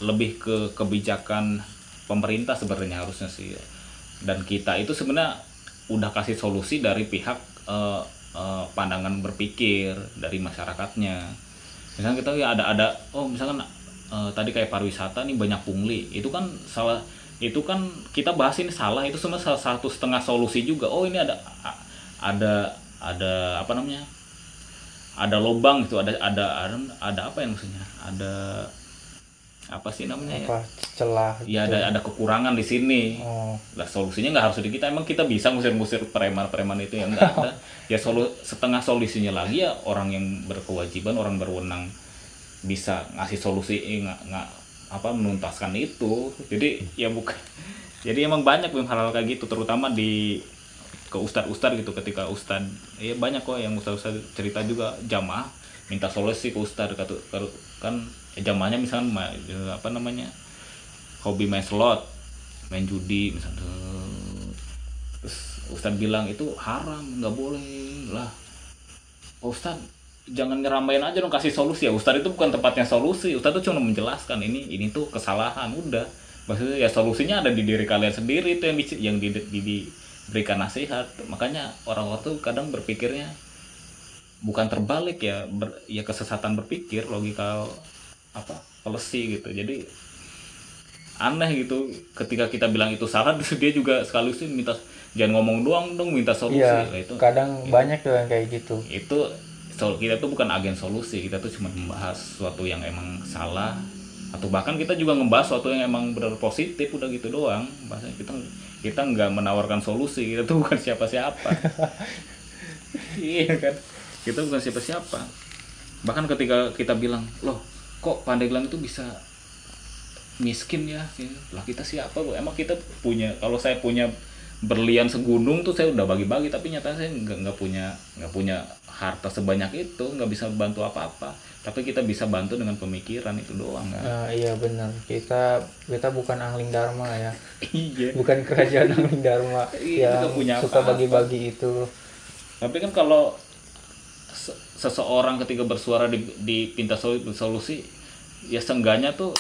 lebih ke kebijakan pemerintah sebenarnya harusnya sih. Dan kita itu sebenarnya udah kasih solusi dari pihak pandangan berpikir dari masyarakatnya. Misalnya kita ya ada misalkan tadi kayak pariwisata nih banyak pungli, itu kan salah, itu kan kita bahas ini salah, itu sebenarnya salah satu setengah solusi juga. Oh ini ada apa namanya, ada lubang itu, ada apa ya maksudnya, ada apa sih namanya ya, Apa celah ya gitu. ada kekurangan di sini. Oh Lah solusinya nggak harus di kita, emang kita bisa ngusir-ngusir preman-preman itu, yang nggak ada. Ya setengah solusinya lagi ya orang yang berkewajiban, orang berwenang bisa ngasih solusi, nggak apa menuntaskan itu. Jadi ya bukan, jadi emang banyak hal-hal kayak gitu, terutama di ke ustad-ustad gitu. Ketika ustad, ya banyak kok yang ustad-ustad cerita juga, jamaah minta solusi ke ustad, kan jamaahnya misalnya apa namanya, hobi main slot, main judi misalnya. Terus ustad bilang itu haram, nggak boleh lah. Oh, ustad jangan nyeramain aja dong, kasih solusi. Ya ustad itu bukan tempatnya solusi, ustad itu cuma menjelaskan ini tuh kesalahan, udah. Maksudnya ya solusinya ada di diri kalian sendiri, itu yang diberikan nasihat. Makanya orang-orang tuh kadang berpikirnya bukan terbalik ya, ya kesesatan berpikir, logika apa policy gitu. Jadi aneh gitu ketika kita bilang itu salah, terus dia juga sekaligus minta jangan ngomong doang dong, minta solusi. iya, Nah, kadang itu banyak tuh yang kayak gitu. itu kita tuh bukan agen solusi, kita tuh cuma membahas sesuatu yang emang salah, atau bahkan kita juga ngebahas sesuatu yang emang benar positif, udah gitu doang bahasanya. Kita nggak menawarkan solusi, kita tuh bukan siapa-siapa. Iya kan, kita bukan siapa-siapa. Bahkan ketika kita bilang, loh kok Pandeglang itu bisa miskin ya, lah kita siapa bu, emang kita punya, kalau saya punya berlian segunung tuh saya udah bagi-bagi, tapi nyatanya saya nggak punya harta sebanyak itu, nggak bisa bantu apa-apa. Tapi kita bisa bantu dengan pemikiran, itu doang kan. Nah, iya benar. Kita bukan Angling Dharma ya. Iya, Bukan kerajaan Angling Dharma iya, kita yang punya suka apa-apa. bagi-bagi itu. Tapi kan kalau seseorang ketika bersuara di pinta solusi, ya seenggaknya tuh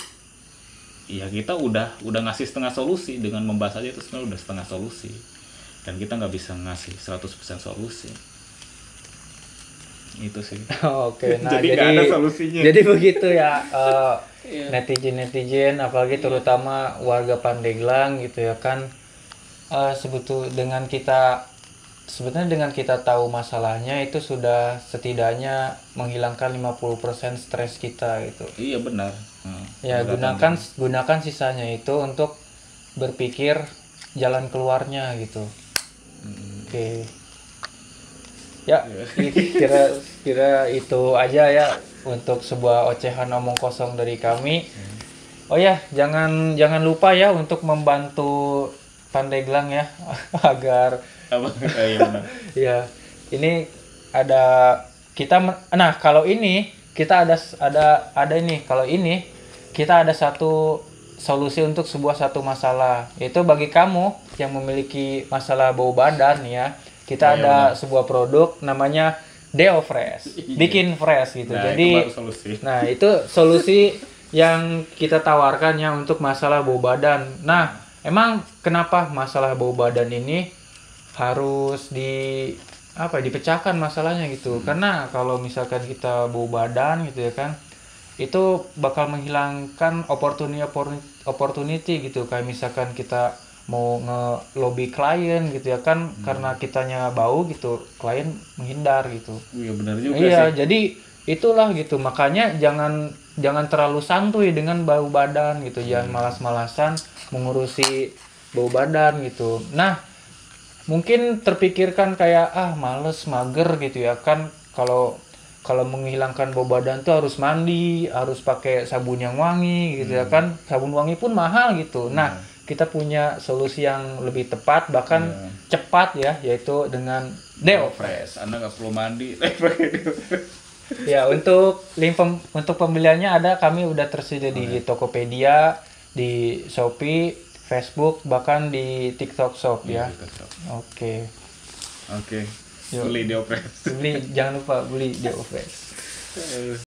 ya kita udah ngasih setengah solusi. Dengan membahas aja itu sebenarnya udah setengah solusi, dan kita nggak bisa ngasih 100% solusi itu sih. Oke, nah Jadi nggak ada solusinya. jadi begitu ya, Iya. netizen apalagi terutama warga Pandeglang gitu ya kan, sebetulnya dengan kita tahu masalahnya itu sudah setidaknya menghilangkan 50% stres kita gitu. Iya benar. Ya gunakan sisanya itu untuk berpikir jalan keluarnya gitu. Oke. Ya, kira itu aja ya untuk sebuah ocehan omong kosong dari kami. Oh ya, jangan lupa ya untuk membantu Pandeglang ya agar Apa? Iya benar. ya ini ada nah kalau ini kita ada ini, kalau ini kita ada solusi untuk satu masalah. Itu bagi kamu yang memiliki masalah bau badan ya, kita ada sebuah produk namanya Deo Fresh. Bikin fresh gitu. Nah, Jadi itu baru solusi. nah, itu solusi yang kita tawarkan ya untuk masalah bau badan. Nah, emang kenapa masalah bau badan ini harus dipecahkan masalahnya gitu? Karena kalau misalkan kita bau badan gitu ya kan, itu bakal menghilangkan opportunity gitu. Kayak misalkan kita mau nge-lobby klien gitu ya kan, karena kitanya bau gitu, klien menghindar gitu. Iya benar juga Iya, sih. jadi itulah gitu. Makanya jangan terlalu santuy dengan bau badan gitu. Jangan malas-malasan mengurusi bau badan gitu. Nah, mungkin terpikirkan kayak males, mager gitu ya kan, kalau menghilangkan bau badan tuh harus mandi, harus pakai sabun yang wangi gitu ya kan. Sabun wangi pun mahal gitu. Nah, kita punya solusi yang lebih tepat bahkan cepat ya, yaitu dengan Deo Fresh. Anda nggak perlu mandi pakai Deo Fresh. Ya, untuk untuk pembeliannya kami udah tersedia di Tokopedia, di Shopee, Facebook, bahkan di TikTok Shop ya. Oke. Oke. Yuk. Beli Deo Fresh. Jangan lupa beli Deo Fresh.